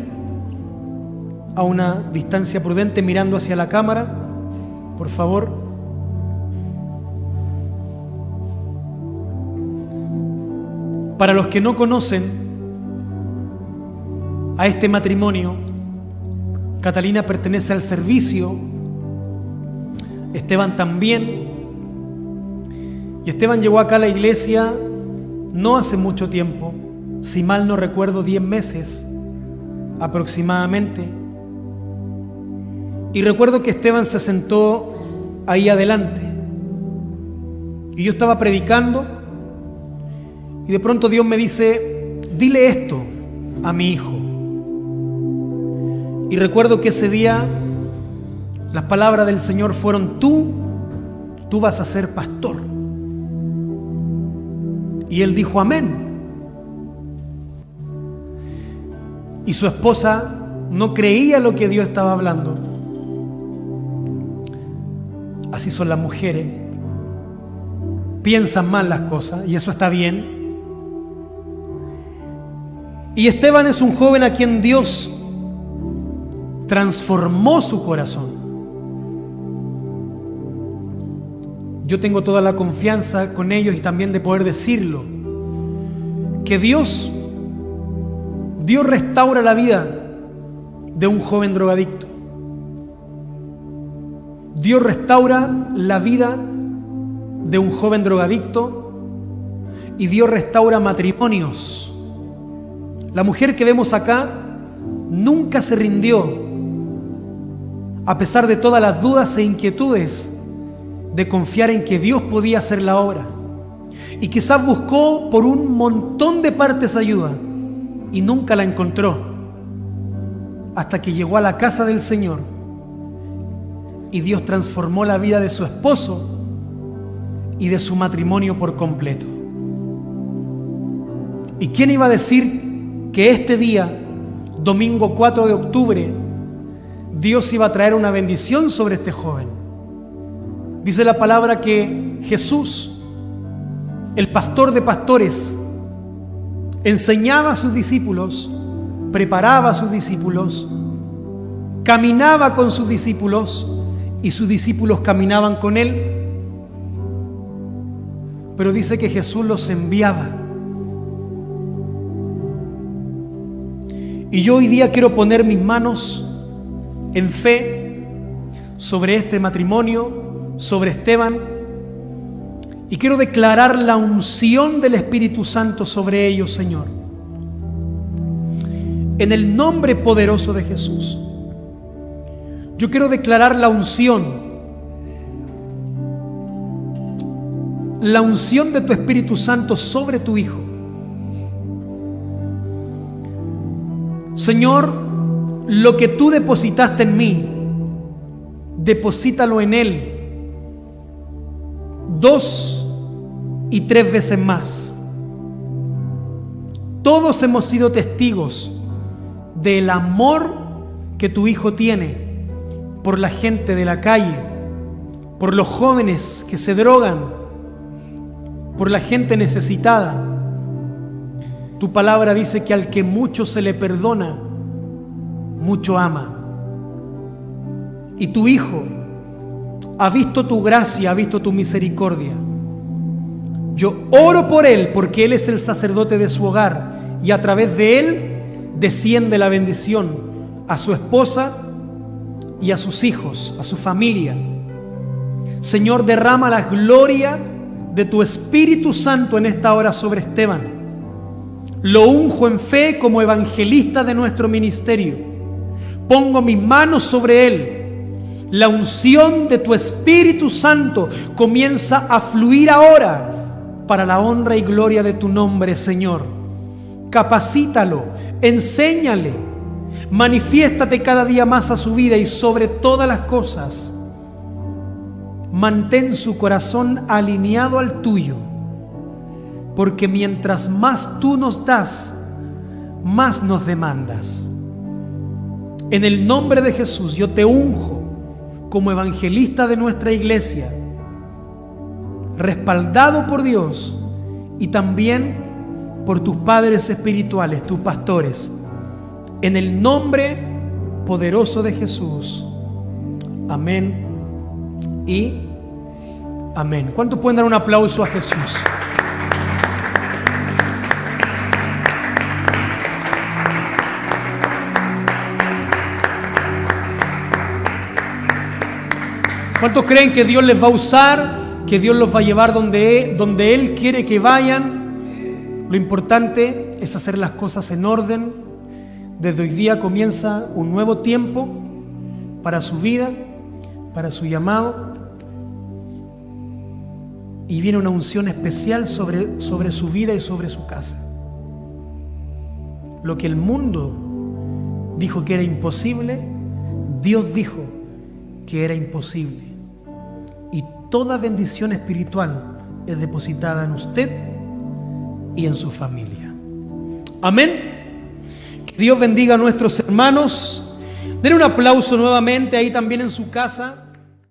a una distancia prudente, mirando hacia la cámara, por favor. Para los que no conocen a este matrimonio, Catalina pertenece al servicio, Esteban también. Y Esteban llegó acá a la iglesia no hace mucho tiempo, si mal no recuerdo 10 meses aproximadamente. Y recuerdo que Esteban se sentó ahí adelante. Y yo estaba predicando y de pronto Dios me dice, dile esto a mi hijo. Y recuerdo que ese día las palabras del Señor fueron, tú vas a ser pastor. Y él dijo amén. Y su esposa no creía lo que Dios estaba hablando. Así son las mujeres. Piensan mal las cosas y eso está bien. Y Esteban es un joven a quien Dios transformó su corazón. Yo tengo toda la confianza con ellos y también de poder decirlo, que Dios restaura la vida de un joven drogadicto. Dios restaura la vida de un joven drogadicto y Dios restaura matrimonios. La mujer que vemos acá nunca se rindió, a pesar de todas las dudas e inquietudes, de confiar en que Dios podía hacer la obra. Y quizás buscó por un montón de partes ayuda y nunca la encontró, hasta que llegó a la casa del Señor y Dios transformó la vida de su esposo y de su matrimonio por completo. ¿Y quién iba a decir que este día, domingo 4 de octubre, Dios iba a traer una bendición sobre este joven? Dice la palabra que Jesús, el pastor de pastores, enseñaba a sus discípulos, preparaba a sus discípulos caminaba con sus discípulos y sus discípulos caminaban con él. Pero dice que Jesús los enviaba. Y yo hoy día quiero poner mis manos en fe sobre este matrimonio, sobre Esteban, y quiero declarar la unción del Espíritu Santo sobre ellos, Señor. En el nombre poderoso de Jesús, yo quiero declarar la unción de tu Espíritu Santo sobre tu Hijo. Señor, lo que tú depositaste en mí, deposítalo en Él 2 y 3 veces más. Todos hemos sido testigos del amor que tu Hijo tiene por la gente de la calle, por los jóvenes que se drogan, por la gente necesitada. Tu palabra dice que al que mucho se le perdona, mucho ama. Y tu Hijo ha visto tu gracia, ha visto tu misericordia. Yo oro por él porque él es el sacerdote de su hogar y a través de él desciende la bendición a su esposa y a sus hijos, a su familia. Señor, derrama la gloria de tu Espíritu Santo en esta hora sobre Esteban. Lo unjo en fe como evangelista de nuestro ministerio. Pongo mis manos sobre él. La unción de tu Espíritu Santo comienza a fluir ahora para la honra y gloria de tu nombre, Señor. Capacítalo, enséñale, manifiéstate cada día más a su vida y sobre todas las cosas, mantén su corazón alineado al tuyo, porque mientras más tú nos das, más nos demandas. En el nombre de Jesús yo te unjo como evangelista de nuestra iglesia, respaldado por Dios y también por tus padres espirituales, tus pastores, en el nombre poderoso de Jesús. Amén y amén. ¿Cuántos pueden dar un aplauso a Jesús? ¿Cuántos creen que Dios les va a usar, que Dios los va a llevar donde Él quiere que vayan? Lo importante es hacer las cosas en orden. Desde hoy día comienza un nuevo tiempo para su vida, para su llamado. Y viene una unción especial sobre su vida y sobre su casa. Lo que el mundo dijo que era imposible, Dios dijo que era imposible. Y toda bendición espiritual es depositada en usted y en su familia. Amén. Que Dios bendiga a nuestros hermanos. Den un aplauso nuevamente ahí también en su casa.